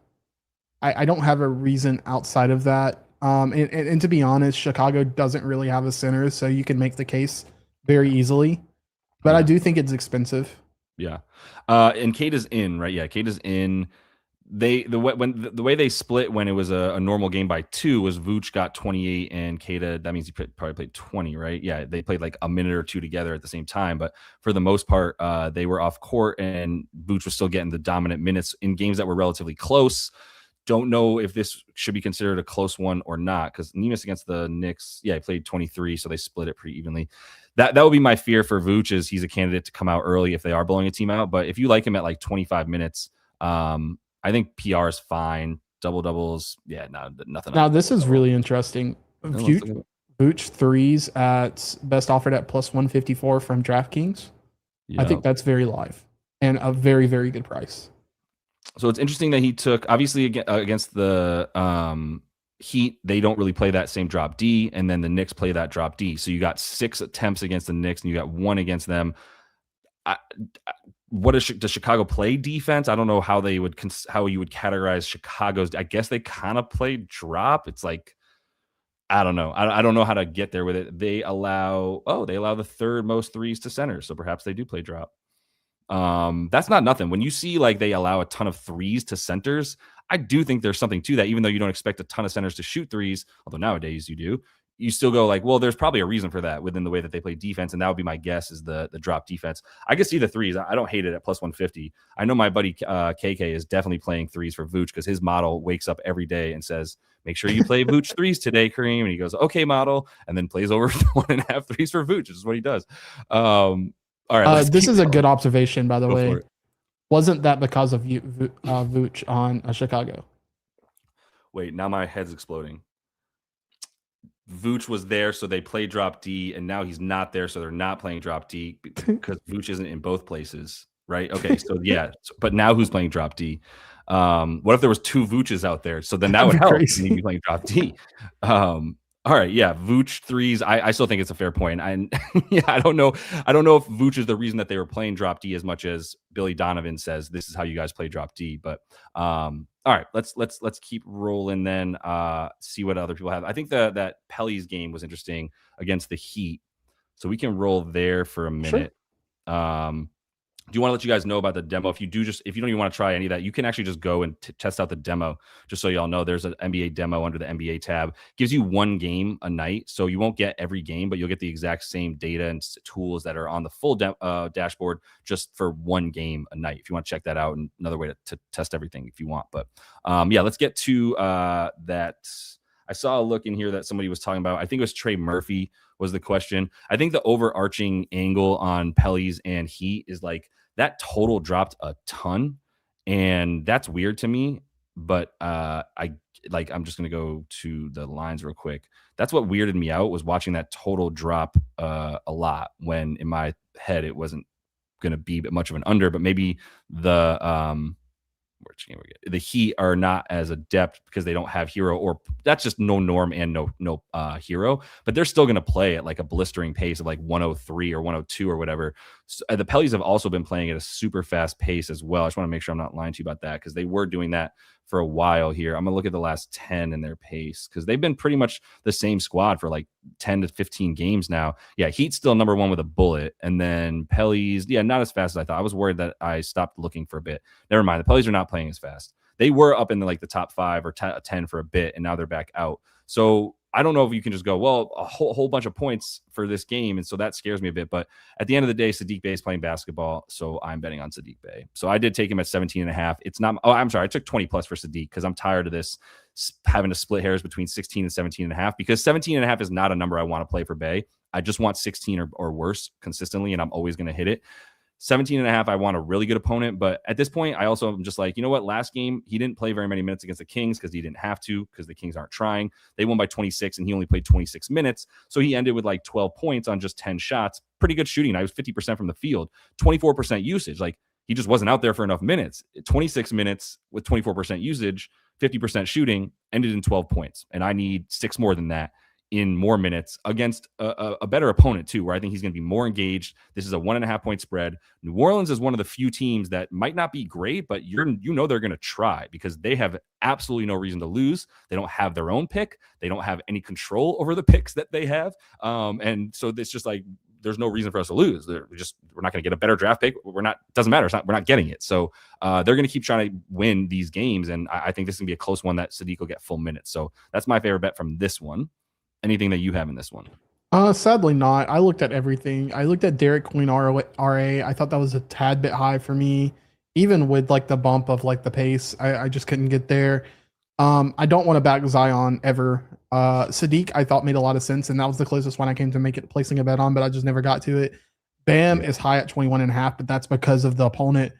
I don't have a reason outside of that. And to be honest, Chicago doesn't really have a center, so you can make the case very easily. But I do think it's expensive. Yeah. And Kate is in, right? Yeah, Kate is in. The way they split when it was a normal game by 2 was Vooch got 28 and Kata, that means he probably played 20, right? Yeah, they played like a minute or 2 together at the same time, but for the most part, they were off court and Vooch was still getting the dominant minutes in games that were relatively close. Don't know if this should be considered a close one or not, because Nemus against the Knicks, yeah, he played 23, so they split it pretty evenly. That would be my fear for Vooch, is he's a candidate to come out early if they are blowing a team out. But if you like him at like 25 minutes, I think PR is fine. Doubles, yeah, no, nothing. Now this is really interesting. Vooch threes at best offered at plus 154 from DraftKings. I think that's very live and a very, very good price. So it's interesting that he took, obviously, against the Heat, they don't really play that same drop D, and then the Knicks play that drop D. So you got 6 attempts against the Knicks, and you got 1 against them. Does Chicago play defense? I don't know how you would categorize Chicago's. I guess they kind of play drop. It's like, I don't know. I don't know how to get there with it. They allow the third most threes to centers, so perhaps they do play drop. That's not nothing. When you see like they allow a ton of threes to centers, I do think there's something to that, even though you don't expect a ton of centers to shoot threes, although nowadays you do. You still go like, well, there's probably a reason for that within the way that they play defense, and that would be my guess is the drop defense. I can see the threes. I don't hate it at plus 150. I know my buddy KK is definitely playing threes for Vooch because his model wakes up every day and says, make sure you play Vooch threes today, Kareem. And he goes, okay, model, and then plays over 1.5 threes for Vooch, which is what he does. All right. This is a good observation, by the way. Wasn't that because of Vooch on Chicago? Wait, now my head's exploding. Vooch was there, so they play drop D, and now he's not there, so they're not playing drop D because Vooch isn't in both places, right? Okay, so yeah, but now who's playing drop D? What if there was 2 Vooches out there? So then that would help. Crazy. And he'd be playing drop D. All right, yeah, Vooch threes. I still think it's a fair point. Yeah, I don't know if Vooch is the reason that they were playing drop D as much as Billy Donovan says this is how you guys play drop D. But all right, let's keep rolling then. See what other people have. I think that Pelly's game was interesting against the Heat, so we can roll there for a minute. Sure. Do you want to let you guys know about the demo? If you don't even want to try any of that, you can actually just go and test out the demo. Just so y'all know, there's an NBA demo under the NBA tab. Gives you 1 game a night, so you won't get every game, but you'll get the exact same data and tools that are on the full dashboard just for 1 game a night. If you want to check that out, and another way to test everything if you want. But yeah, let's get to that. I saw a look in here that somebody was talking about. I think it was Trey Murphy was the question. I think the overarching angle on Pelly's and Heat is like, that total dropped a ton, and that's weird to me. But I'm just gonna go to the lines real quick. That's what weirded me out, was watching that total drop a lot, when in my head it wasn't gonna be much of an under, but maybe the Heat are not as adept because they don't have Hero, or that's just no Norm and no Hero, but they're still going to play at like a blistering pace of like 103 or 102 or whatever. So, the Pellys have also been playing at a super fast pace as well. I just want to make sure I'm not lying to you about that, because they were doing that for a while here. I'm gonna look at the last 10 in their pace, because they've been pretty much the same squad for like 10 to 15 games now. Yeah, Heat's still number 1 with a bullet, and then Pelly's, yeah, not as fast as I thought. I was worried that I stopped looking for a bit. Never mind, the Pellys are not playing as fast. They were up in the top 5 or 10 for a bit, and now they're back out. So I don't know if you can just go, well, a whole bunch of points for this game, and so that scares me a bit. But at the end of the day, Saddiq Bey is playing basketball, so I'm betting on Saddiq Bey. So I did take him at 17.5. It's not. Oh, I'm sorry. I took 20 plus for Saddiq because I'm tired of this having to split hairs between 16 and 17.5, because 17.5 is not a number I want to play for Bey. I just want 16 or worse consistently, and I'm always going to hit it. 17.5, I want a really good opponent. But at this point, I also am just like, you know what? Last game, he didn't play very many minutes against the Kings because he didn't have to, because the Kings aren't trying. They won by 26, and he only played 26 minutes. So he ended with like 12 points on just 10 shots. Pretty good shooting. I was 50% from the field, 24% usage. Like, he just wasn't out there for enough minutes. 26 minutes with 24% usage, 50% shooting, ended in 12 points. And I need 6 more than that in more minutes against a better opponent too, where I think he's going to be more engaged. This is a 1.5 point spread. New Orleans is one of the few teams that might not be great, but they're going to try, because they have absolutely no reason to lose. They don't have their own pick. They don't have any control over the picks that they have. And so it's just like, there's no reason for us to lose. We're not going to get a better draft pick. Doesn't matter. We're not getting it. So they're going to keep trying to win these games. And I think this is going to be a close one that Saddiq will get full minutes. So that's my favorite bet from this one. Anything that you have in this one? Sadly not. I looked at everything. I looked at Derek Queen RA. I thought that was a tad bit high for me, even with like the bump of like the pace. I just couldn't get there. I don't want to back Zion ever. Saddiq, I thought made a lot of sense, and that was the closest one I came to placing a bet on, but I just never got to it. Bam is high at 21.5, but that's because of the opponent,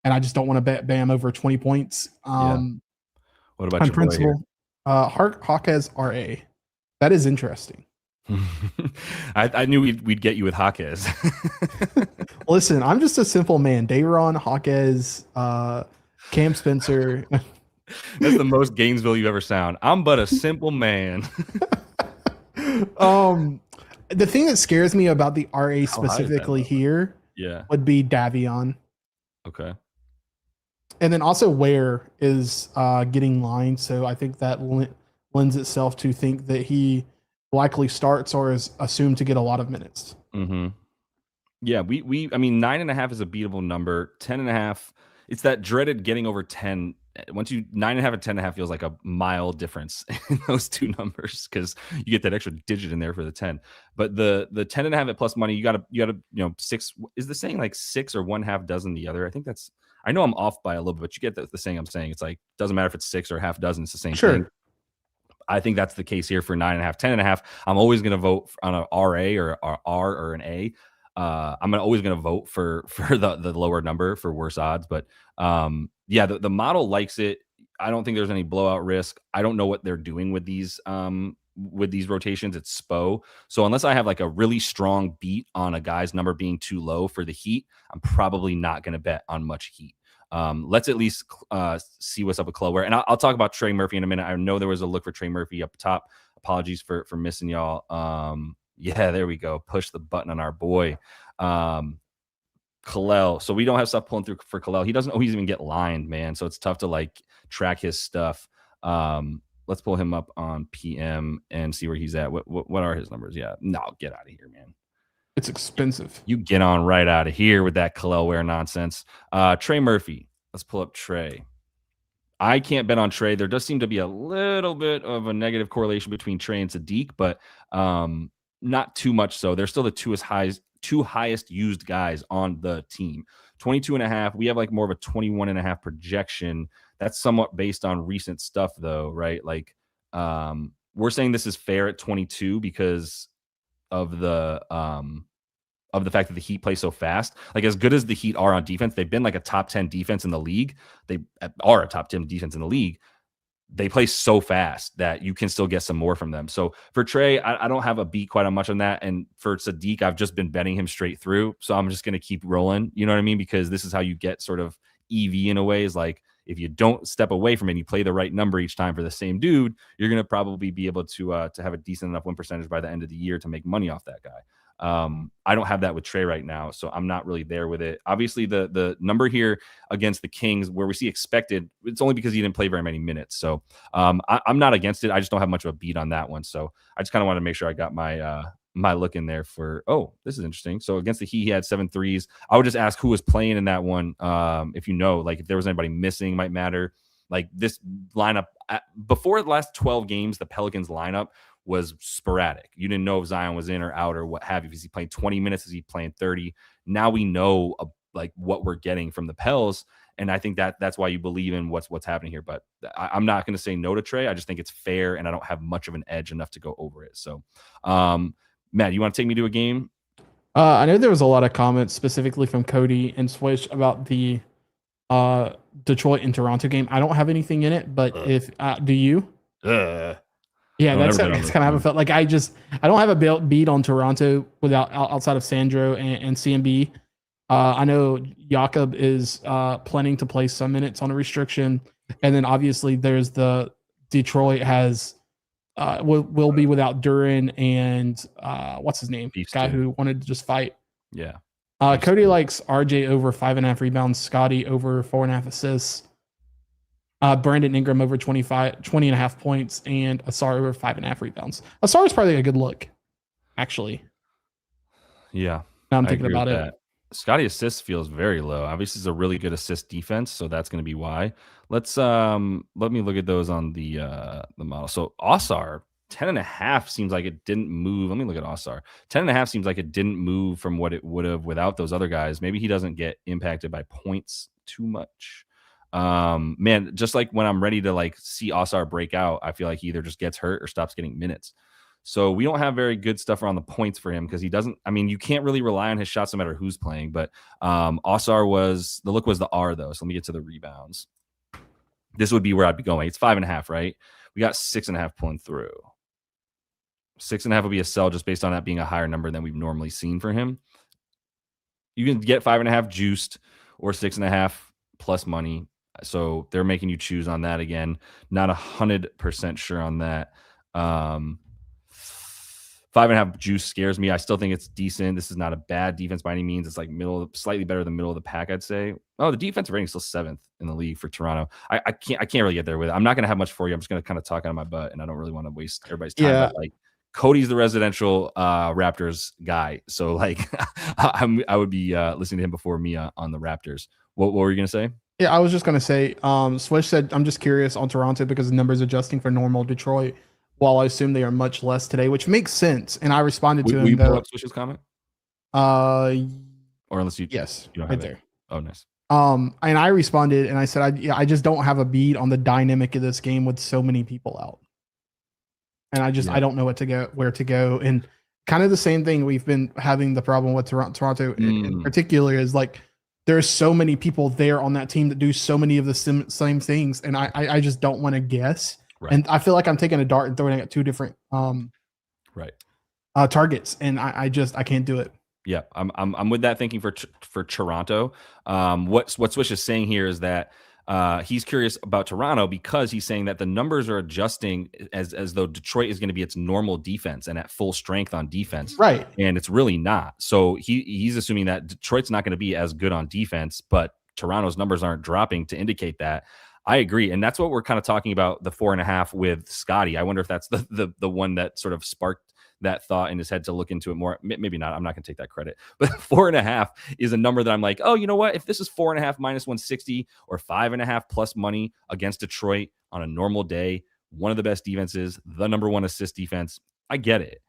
and I just don't want to bet Bam over 20 points. What about on your principle? Hawkes RA. That is interesting. I knew we'd get you with Jaquez. Listen, I'm just a simple man. Dayron, Jaquez, Cam Spencer. That's the most Gainesville you ever sound. I'm but a simple man. um, the thing that scares me about the RA How high is that specifically number? here Yeah. would be Davion. Okay. And then also Ware is getting lined, so I think that lends itself to think that he likely starts or is assumed to get a lot of minutes. Mm-hmm. Yeah, I mean, 9.5 is a beatable number. 10.5, it's that dreaded getting over 10. Once you 9.5 and 10.5 feels like a mile difference in those two numbers because you get that extra digit in there for the 10. But the 10.5 at plus money, you gotta, six is the saying like six or one half dozen the other. I think that's, I know I'm off by a little bit, but you get the saying I'm saying. It's like, doesn't matter if it's six or half dozen, it's the same thing. I think that's the case here for 9.5, 10.5. I'm always going to vote on an RA or R or an A. I'm always going to vote for the lower number for worse odds. But yeah, the model likes it. I don't think there's any blowout risk. I don't know what they're doing with these rotations. It's SPO. So unless I have like a really strong beat on a guy's number being too low for the Heat, I'm probably not going to bet on much Heat. Let's at least see what's up with Chloe. And I'll talk about Trey Murphy in a minute. I know there was a look for Trey Murphy up top. Apologies for missing y'all. Yeah, there we go. Push the button on our boy. Kalel. So we don't have stuff pulling through for Kalel. He doesn't always even get lined, man. So it's tough to like track his stuff. Let's pull him up on PM and see where he's at. What are his numbers? Yeah, no, get out of here, man. It's expensive. You get on right out of here with that Kalel Ware nonsense. Trey Murphy. Let's pull up Trey. I can't bet on Trey. There does seem to be a little bit of a negative correlation between Trey and Sadiq, but not too much so. They're still the two highest used guys on the team. 22.5. We have like more of a 21.5 projection. That's somewhat based on recent stuff, though, right? Like we're saying this is fair at 22 because of the fact that the Heat play so fast. Like as good as the Heat are on defense, they've been like a top 10 defense in the league. They are a top 10 defense in the league. They play so fast that you can still get some more from them. So for Trey, I don't have a beat quite on much on that. And for Sadiq, I've just been betting him straight through. So I'm just going to keep rolling. You know what I mean? Because this is how you get sort of EV in a way, is like, if you don't step away from it and you play the right number each time for the same dude, you're going to probably be able to have a decent enough win percentage by the end of the year to make money off that guy. I don't have that with Trey right now, so I'm not really there with it. Obviously, the number here against the Kings, where we see expected, it's only because he didn't play very many minutes. So I'm not against it. I just don't have much of a beat on that one. So I just kind of want to make sure I got my look in there for, this is interesting. So against the Heat, he had 7 threes. I would just ask who was playing in that one. If you know, like if there was anybody missing, might matter. Like this lineup before the last 12 games, the Pelicans lineup was sporadic. You didn't know if Zion was in or out or what have you. Is he playing 20 minutes? Is he playing 30? Now we know like what we're getting from the Pels. And I think that's why you believe in what's happening here. But I'm not going to say no to Trey. I just think it's fair, and I don't have much of an edge enough to go over it. So, Matt, you want to take me to a game? I know there was a lot of comments specifically from Cody and Swish about the Detroit and Toronto game. I don't have anything in it, but if do you? Yeah, that's kind of how I felt. Like I don't have a beat on Toronto without outside of Sandro and CMB. I know Jakob is planning to play some minutes on a restriction, and then obviously there's the Detroit has will be without Duran and what's his name? Beast guy too. who wanted to just fight. Yeah. Cody likes RJ over 5.5 rebounds, Scotty over 4.5 assists. Brandon Ingram over 20.5 points, and Asar over 5.5 rebounds. Asar is probably a good look, actually. Yeah. Now I'm thinking about it. Scotty assists feels very low. Obviously, it's a really good assist defense, so that's going to be why. Let's let me look at those on the model. So Asar 10.5 seems like it didn't move. Let me look at Asar. 10.5 seems like it didn't move from what it would have without those other guys. Maybe he doesn't get impacted by points too much. Man, just like when I'm ready to like see Asar break out, I feel like he either just gets hurt or stops getting minutes. So we don't have very good stuff around the points for him because he doesn't. I mean, you can't really rely on his shots no matter who's playing. But Asar was the look was the R though. So let me get to the rebounds. This would be where I'd be going. It's 5.5, right? We got 6.5 pulling through. 6.5 will be a sell just based on that being a higher number than we've normally seen for him. You can get 5.5 juiced or 6.5 plus money. So they're making you choose on that again. Not 100% sure on that. 5.5 juice scares me. I still think it's decent. This is not a bad defense by any means. It's like slightly better than middle of the pack, I'd say. Oh, the defensive rating is still 7th in the league for Toronto. I can't really get there with it. I'm not going to have much for you. I'm just going to kind of talk out of my butt, and I don't really want to waste everybody's time. Yeah. But like, Cody's the residential Raptors guy, so like I would be listening to him before me on the Raptors. What were you gonna say? Yeah, I was just gonna say, Swish said, I'm just curious on Toronto because the numbers adjusting for normal Detroit, while I assume they are much less today, which makes sense. And I responded to Will him you pull though. up Swish's comment? Uh, Or unless you yes, you don't right have it. there. Oh, nice. And I responded and I said, I just don't have a beat on the dynamic of this game with so many people out. And I don't know where to go. And kind of the same thing we've been having the problem with Toronto in particular is like, there's so many people there on that team that do so many of the same things. And I just don't want to guess. Right. And I feel like I'm taking a dart and throwing it at two different targets. And I can't do it. Yeah, I'm with that thinking for Toronto. What Swish is saying here is that he's curious about Toronto because he's saying that the numbers are adjusting as though Detroit is going to be its normal defense and at full strength on defense, right? And it's really not. So he's assuming that Detroit's not going to be as good on defense, but Toronto's numbers aren't dropping to indicate that. I agree, and that's what we're kind of talking about the 4.5 with Scotty. I wonder if that's the one that sort of sparked that thought in his head to look into it more. Maybe not. I'm not going to take that credit. But 4.5 is a number that I'm like, oh, you know what? If this is 4.5 minus 160 or 5.5 plus money against Detroit on a normal day, one of the best defenses, the number one assist defense, I get it.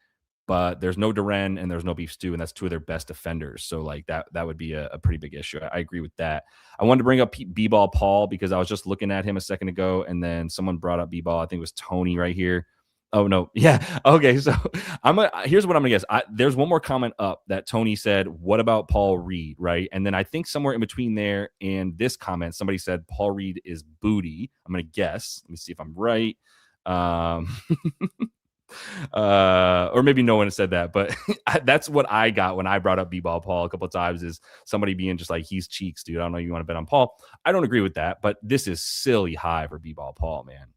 But there's no Duren and there's no Beef Stew, and that's two of their best defenders. So like that would be a pretty big issue. I agree with that. I wanted to bring up B-Ball Paul because I was just looking at him a second ago, and then someone brought up B-Ball. I think it was Tony right here. Oh no, yeah, okay. So here's what I'm gonna guess. There's one more comment up that Tony said, "What about Paul Reed?" Right, and then I think somewhere in between there and this comment, somebody said Paul Reed is booty. I'm gonna guess. Let me see if I'm right. Or maybe no one said that, but that's what I got when I brought up B-Ball Paul a couple of times, is somebody being just like, he's cheeks, dude. I don't know if you want to bet on Paul. I don't agree with that, but this is silly high for B-Ball Paul, man.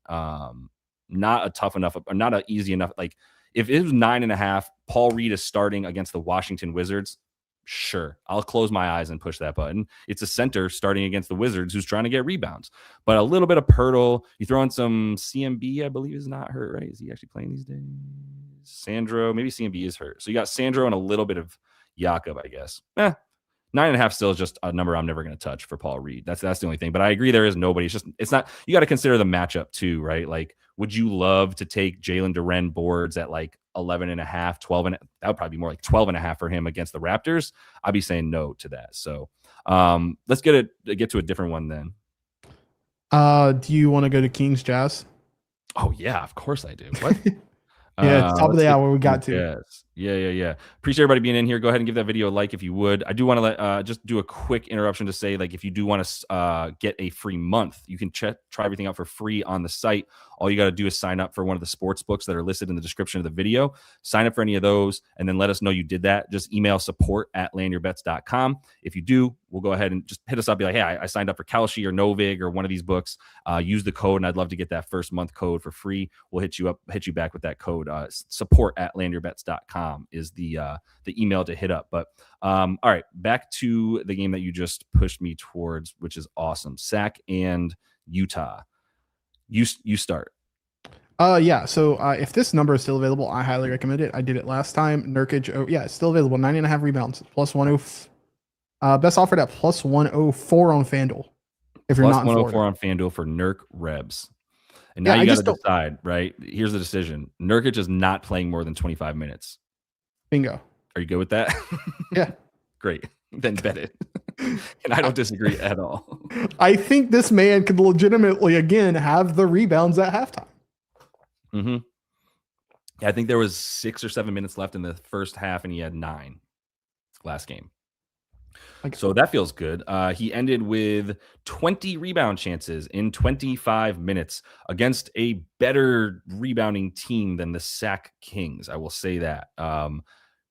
Not a tough enough, or not an easy enough. Like if it was 9.5, Paul Reed is starting against the Washington Wizards. Sure, I'll close my eyes and push that button. It's a center starting against the Wizards who's trying to get rebounds. But a little bit of Pirtle, you throw in some CMB, I believe is not hurt, right? Is he actually playing these days? Sandro, maybe CMB is hurt. So you got Sandro and a little bit of Jakob, I guess. 9.5 still is just a number I'm never going to touch for Paul Reed. That's the only thing. But I agree, there is nobody. It's not. You got to consider the matchup too, right? Like, would you love to take Jalen Duren boards at like 11.5, 12, and that would probably be more like 12.5 for him against the Raptors? I'd be saying no to that. So let's get to a different one then. Do you want to go to Kings Jazz? Oh yeah, of course I do. What? Yeah, top of the hour we got to. Yes. Yeah. Appreciate everybody being in here. Go ahead and give that video a like if you would. I do want to just do a quick interruption to say, like, if you do want to get a free month, you can try everything out for free on the site. All you got to do is sign up for one of the sports books that are listed in the description of the video. Sign up for any of those, and then let us know you did that. Just email support@landyourbets.com. If you do, we'll go ahead and just hit us up. Be like, hey, I signed up for Kalshi or Novig or one of these books. Use the code, and I'd love to get that first month code for free. We'll hit you back with that code. Support@landyourbets.com is the email to hit up. But all right, back to the game that you just pushed me towards, which is awesome. Sac and Utah. You start. Yeah. So if this number is still available, I highly recommend it. I did it last time. Nurkic. Yeah, it's still available. 9.5 rebounds. Plus 104. Best offered at plus 104 on FanDuel. If you're plus not 104 on FanDuel for Nurk Rebs. And now you got to decide, right? Here's the decision. Nurkic is not playing more than 25 minutes. Bingo. Are you good with that? Yeah. Great. Then bet it. And I don't disagree at all. I think this man could legitimately, again, have the rebounds at halftime. Mm-hmm. Yeah, I think there was 6 or 7 minutes left in the first half, and he had 9 last game. So that feels good. He ended with 20 rebound chances in 25 minutes against a better rebounding team than the Sac Kings. I will say that.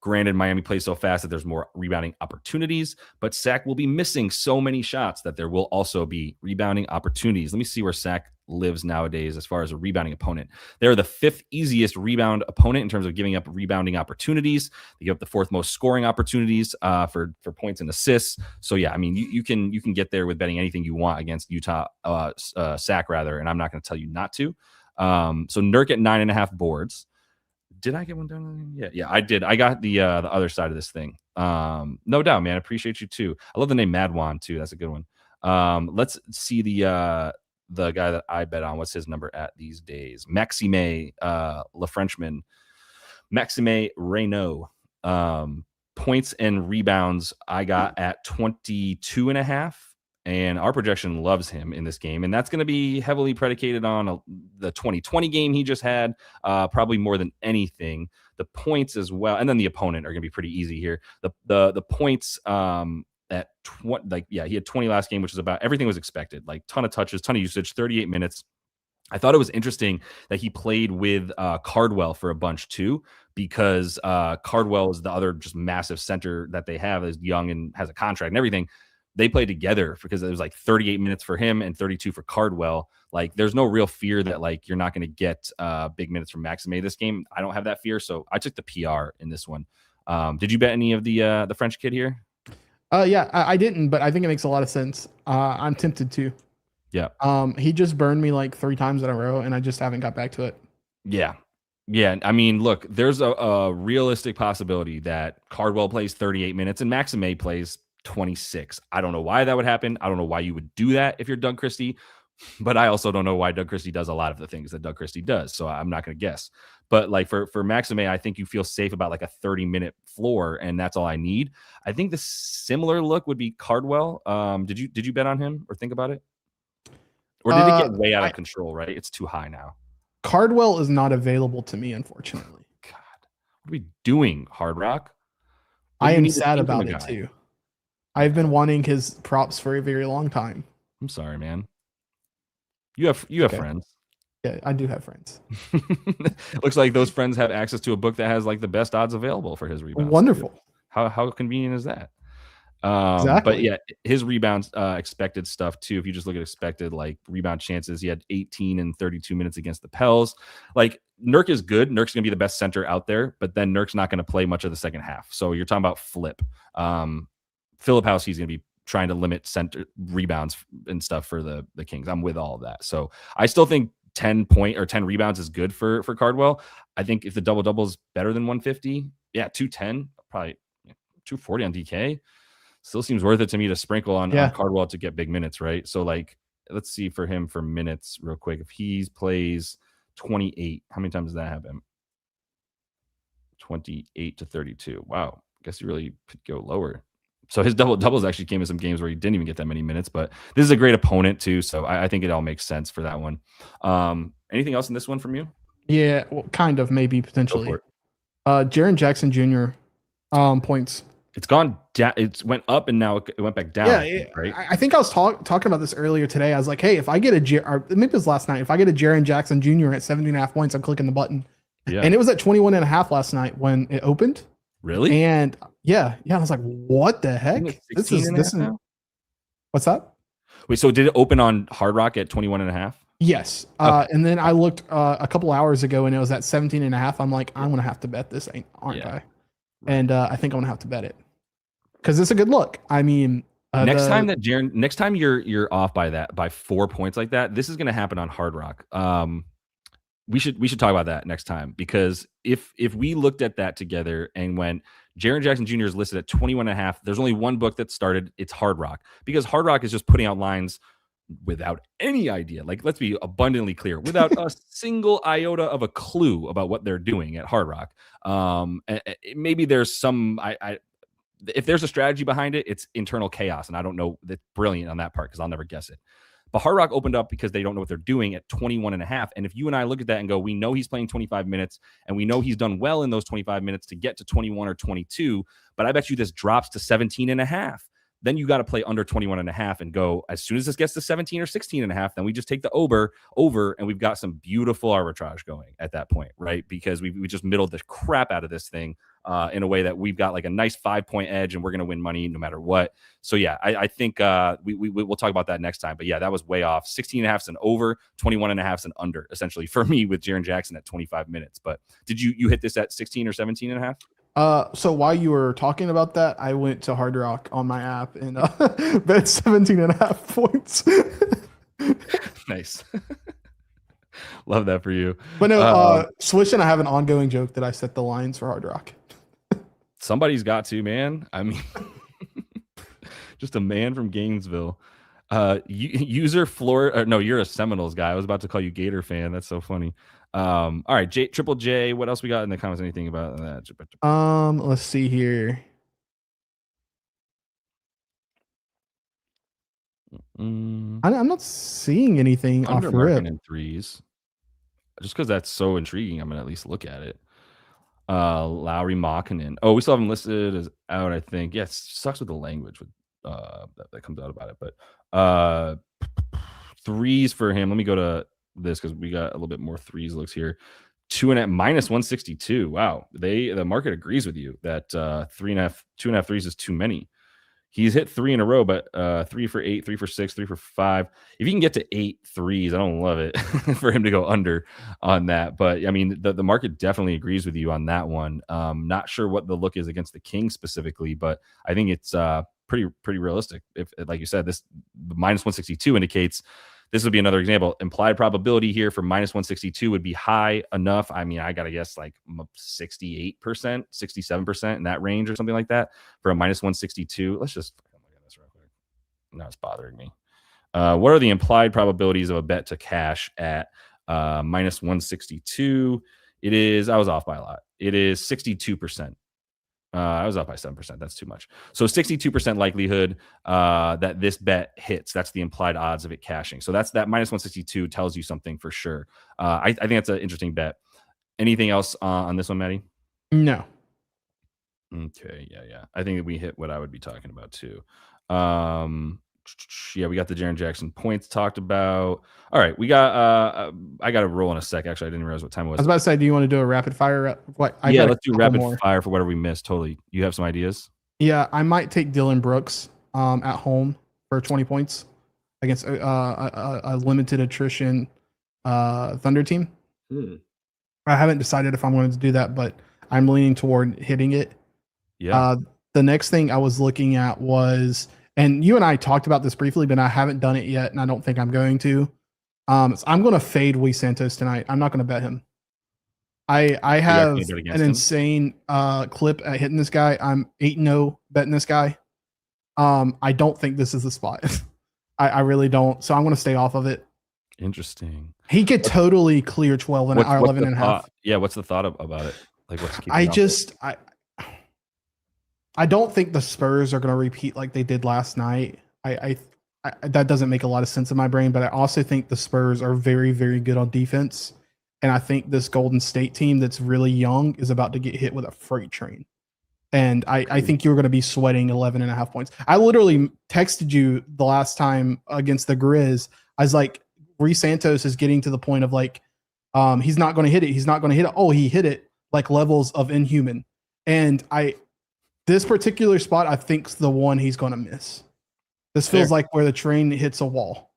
Granted, Miami plays so fast that there's more rebounding opportunities, but Sac will be missing so many shots that there will also be rebounding opportunities. Let me see where Sac lives nowadays as far as a rebounding opponent. They're the 5th easiest rebound opponent in terms of giving up rebounding opportunities. They give up the 4th most scoring opportunities for points and assists. So yeah, I mean, you can get there with betting anything you want against Utah Sac rather, and I'm not going to tell you not to. So Nurk at 9.5 boards. Did I get one done? Yeah, I did. I got the other side of this thing. No doubt, man. I appreciate you too. I love the name Madwan too. That's a good one. Let's see the guy that I bet on. What's his number at these days? Maxime Le Frenchman. Maxime Reynaud. Points and rebounds I got at 22.5. And our projection loves him in this game. And that's going to be heavily predicated on the 2020 game he just had, probably more than anything. The points as well. And then the opponent are going to be pretty easy here. The points at he had 20 last game, which is about everything was expected. Like ton of touches, ton of usage, 38 minutes. I thought it was interesting that he played with Cardwell for a bunch too, because Cardwell is the other just massive center that they have, is young and has a contract and everything. They played together because it was like 38 minutes for him and 32 for Cardwell. Like there's no real fear that like you're not going to get big minutes from Maxime this game. I don't have that fear. So I took the PR in this one. Did you bet any of the French kid here? Yeah, I didn't, but I think it makes a lot of sense. I'm tempted to. Yeah. He just burned me like 3 times in a row and I just haven't got back to it. Yeah. Yeah. I mean, look, there's a realistic possibility that Cardwell plays 38 minutes and Maxime plays 26. I don't know why that would happen. I don't know why you would do that if you're Doug Christie, but I also don't know why Doug Christie does a lot of the things that Doug Christie does. So I'm not going to guess. But like for Maxime, I think you feel safe about like a 30-minute floor, and that's all I need. I think the similar look would be Cardwell. Did you bet on him or think about it? Or did it get way out of control, right? It's too high now. Cardwell is not available to me, unfortunately. God, what are we doing, Hard Rock? I am sad about it too. I've been wanting his props for a very long time. I'm sorry, man. You have friends. Yeah, I do have friends. Looks like those friends have access to a book that has like the best odds available for his rebounds. Wonderful. How convenient is that? Exactly. But yeah, his rebounds expected stuff too. If you just look at expected like rebound chances, he had 18 and 32 minutes against the Pels. Like Nurk is good. Nurk's gonna be the best center out there, but then Nurk's not gonna play much of the second half. So you're talking about flip. Filipowski's going to be trying to limit center rebounds and stuff for the Kings. I'm with all of that. So I still think 10 rebounds is good for Cardwell. I think if the double is better than 150, yeah, 210, probably 240 on DK. Still seems worth it to me to sprinkle on Cardwell to get big minutes, right? So like, let's see for him for minutes real quick. If he plays 28, how many times does that happen? 28 to 32. Wow. I guess you really could go lower. So his doubles actually came in some games where he didn't even get that many minutes, but this is a great opponent too. So I think it all makes sense for that one. Anything else in this one from you? Yeah, well, kind of, maybe potentially. Jaren Jackson Jr. Points. It's gone down. It went up and now it went back down. Yeah, right. I think I was talking about this earlier today. I was like, hey, if I get or maybe it was last night, if I get a Jaren Jackson Jr. at 17.5 points, I'm clicking the button. Yeah. And it was at 21.5 last night when it opened. Really? And yeah. I was like, what the heck? This is what's that? Wait, so did it open on Hard Rock at 21.5? Yes. And then I looked a couple hours ago and it was at 17.5. I'm like, I'm gonna have to bet this, aren't I? And I think I'm gonna have to bet it because it's a good look. I mean, next time you're off by 4 points like that, this is gonna happen on Hard Rock. We should talk about that next time, because if we looked at that together and went, Jaren Jackson Jr. is listed at 21.5, there's only one book that started, it's Hard Rock, because Hard Rock is just putting out lines without any idea. Like, let's be abundantly clear, without a single iota of a clue about what they're doing at Hard Rock. Maybe there's some, if there's a strategy behind it, it's internal chaos, and I don't know. That's brilliant on that part because I'll never guess it. But Hard Rock opened up because they don't know what they're doing at 21.5. And if you and I look at that and go, we know he's playing 25 minutes and we know he's done well in those 25 minutes to get to 21 or 22, but I bet you this drops to 17.5. then you got to play under 21.5 and go, as soon as this gets to 17 or 16.5, then we just take the over, and we've got some beautiful arbitrage going at that point, right? Because we just middled the crap out of this thing in a way that we've got like a nice 5-point edge, and we're going to win money no matter what. So yeah, I think we'll talk about that next time. But yeah, that was way off. 16.5 is an over, 21.5 is an under, essentially, for me with Jaren Jackson at 25 minutes. But did you hit this at 16 or 17.5? So while you were talking about that, I went to Hard Rock on my app and bet 17.5 points. Nice. Love that for you. But no, Swish and I have an ongoing joke that I set the lines for Hard Rock. Somebody's got to, man. I mean, just a man from Gainesville. User Florida. No, you're a Seminoles guy. I was about to call you Gator fan. That's so funny. All right, Triple J. What else we got in the comments? Anything about that? Let's see here. I'm not seeing anything off rip. In threes. Just because that's so intriguing, I'm gonna at least look at it. Lowry Makinen. Oh, we still have him listed as out, I think. Yeah, it sucks with the language with that comes out about it. But threes for him. Let me go to this because we got a little bit more threes looks here. 2.5 minus 162. Wow. The market agrees with you that 2.5 threes is too many. He's hit 3 in a row, but 3 for 8, 3 for 6, 3 for 5. If you can get to 8 threes, I don't love it for him to go under on that. But I mean, the market definitely agrees with you on that one. Not sure what the look is against the Kings specifically, but I think it's pretty realistic. If, like you said, this minus 162 indicates this would be another example. Implied probability here for minus 162 would be high enough. I mean, I got to guess like 68%, 67% in that range or something like that for a minus 162. Let's just look at this real quick. Now it's bothering me. What are the implied probabilities of a bet to cash at minus 162? It is, I was off by a lot. It is 62%. I was up by 7%. That's too much. So 62% likelihood that this bet hits. That's the implied odds of it cashing. So that's that minus 162 tells you something for sure. I think that's an interesting bet. Anything else on this one, Maddie? No. Okay. Yeah. I think that we hit what I would be talking about too. Yeah, we got the Jaren Jackson points talked about. All right, we got. I got to roll in a sec. Actually, I didn't realize what time it was. I was about to say, do you want to do a rapid fire? Yeah, let's do rapid fire for whatever we missed. Totally. You have some ideas? Yeah, I might take Dylan Brooks at home for 20 points against a limited attrition Thunder team. I haven't decided if I'm going to do that, but I'm leaning toward hitting it. Yeah. The next thing I was looking at was. And you and I talked about this briefly, but I haven't done it yet, and I don't think I'm going to. So I'm going to fade Luis Santos tonight. I'm not going to bet him. I have an insane clip at hitting this guy. I'm 8-0 betting this guy. I don't think this is the spot. I really don't. So I'm going to stay off of it. Interesting. He could totally clear 12 and 11 and a half. Yeah, what's the thought about it? Like, what's I don't think the Spurs are going to repeat like they did last night. I that doesn't make a lot of sense in my brain, but I also think the Spurs are very, very good on defense. And I think this Golden State team that's really young is about to get hit with a freight train. And I think you're going to be sweating 11 and a half points. I literally texted you the last time against the Grizz. I was like, Luis Santos is getting to the point of like, he's not going to hit it. He's not going to hit it. Oh, he hit it, like levels of inhuman. And this particular spot, I think, is the one he's going to miss. This feels like where the train hits a wall.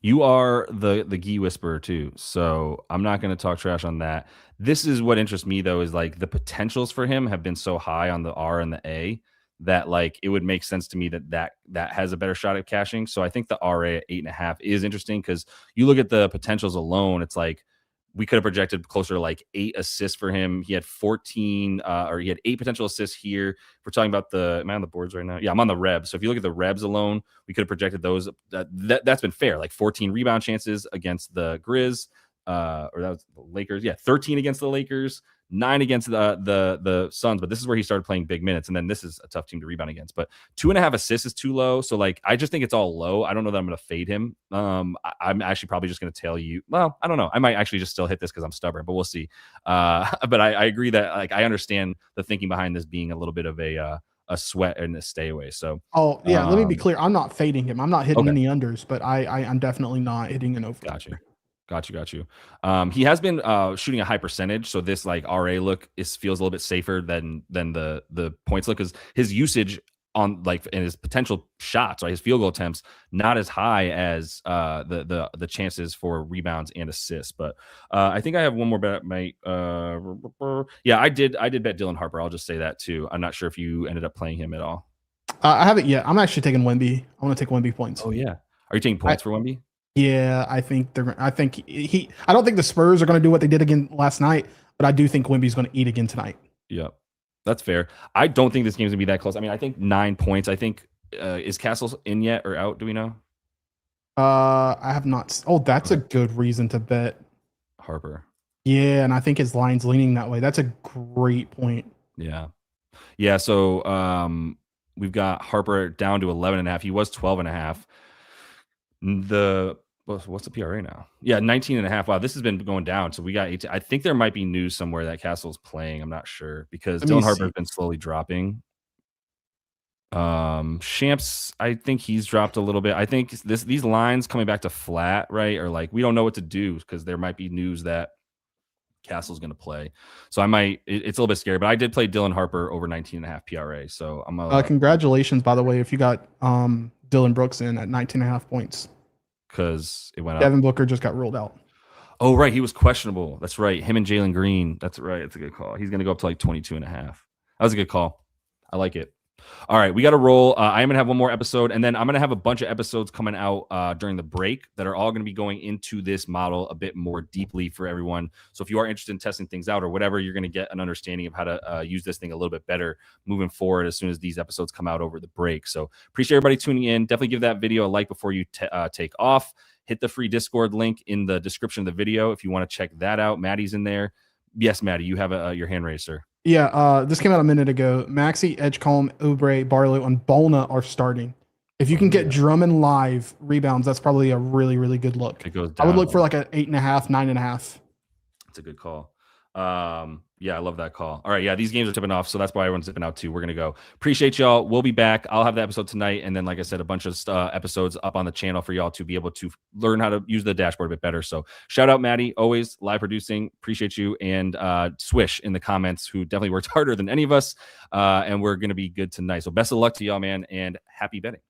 You are the Gee whisperer too, so I'm not going to talk trash on that. This is what interests me though, is like the potentials for him have been so high on the R and the A that like it would make sense to me that has a better shot at cashing. So I think the RA at 8.5 is interesting because you look at the potentials alone, it's like we could have projected closer to like 8 assists for him. He had 14 or he had 8 potential assists here. If we're talking about am I on the boards right now? Yeah, I'm on the Rebs. So if you look at the Rebs alone, we could have projected those. That's been fair. Like 14 rebound chances against the Grizz, or that was the Lakers. Yeah, 13 against the Lakers, 9 against the Suns. But this is where he started playing big minutes. And then this is a tough team to rebound against. But 2.5 assists is too low. So like, I just think it's all low. I don't know that I'm going to fade him. I'm actually probably just going to tell you. Well, I don't know. I might actually just still hit this because I'm stubborn, but we'll see. But I agree that like I understand the thinking behind this being a little bit of a a sweat and a stay away. So, Oh yeah, let me be clear. I'm not fading him. I'm not hitting okay. any unders, but I'm definitely not hitting an over. Got you. He has been shooting a high percentage, so this like RA look feels a little bit safer than the points look, because his usage on like and his potential shots, right, his field goal attempts, not as high as the chances for rebounds and assists. But I think I have one more bet. Yeah, I did bet Dylan Harper. I'll just say that too. I'm not sure if you ended up playing him at all. I haven't yet. I'm actually taking Wemby. I want to take Wemby points. Oh yeah, are you taking points for Wemby? Yeah, I think I think I don't think the Spurs are going to do what they did again last night, but I do think Wemby's going to eat again tonight. Yep. That's fair. I don't think this game's gonna be that close. I mean, I think 9 points. I think is Castles in yet or out? Do we know? I have not. Oh, that's a good reason to bet Harper. Yeah, and I think his line's leaning that way. That's a great point. Yeah. So we've got Harper down to 11.5. He was 12.5. What's the PRA now? Yeah, 19.5. Wow, this has been going down. So we got 18. I think there might be news somewhere that Castle's playing. I'm not sure, because Dylan Harper has been slowly dropping. Shamps, I think he's dropped a little bit. I think these lines coming back to flat, right? Or like we don't know what to do, because there might be news that Castle's going to play. So it's a little bit scary, but I did play Dylan Harper over 19.5 PRA. So I'm congratulations, by the way, if you got Dylan Brooks in at 19.5 points. Because it went up. Devin Booker just got ruled out. Oh, right. He was questionable. That's right. Him and Jalen Green. That's right. It's a good call. He's going to go up to like 22.5. That was a good call. I like it. All right, we got to roll. I am going to have one more episode, and then I'm going to have a bunch of episodes coming out during the break that are all going to be going into this model a bit more deeply for everyone. So if you are interested in testing things out or whatever, you're going to get an understanding of how to use this thing a little bit better moving forward as soon as these episodes come out over the break. So appreciate everybody tuning in. Definitely give that video a like before you take off. Hit the free Discord link in the description of the video if you want to check that out. Maddie's in there. Yes, Maddie, you have your hand raised, sir. Yeah, this came out a minute ago. Maxey, Edgecombe, Oubre, Barlow, and Bolna are starting. If you can get Drummond live rebounds, that's probably a really, really good look. It goes down. I would look for like an 8.5, 9.5. It's a good call. Yeah, I love that call. All right, yeah, these games are tipping off, so that's why everyone's zipping out too. We're gonna go. Appreciate y'all. We'll be back. I'll have the episode tonight, and then, like I said, a bunch of episodes up on the channel for y'all to be able to learn how to use the dashboard a bit better. So, shout out Maddie, always live producing. Appreciate you, and Swish in the comments, who definitely worked harder than any of us. And we're gonna be good tonight. So, best of luck to y'all, man, and happy betting.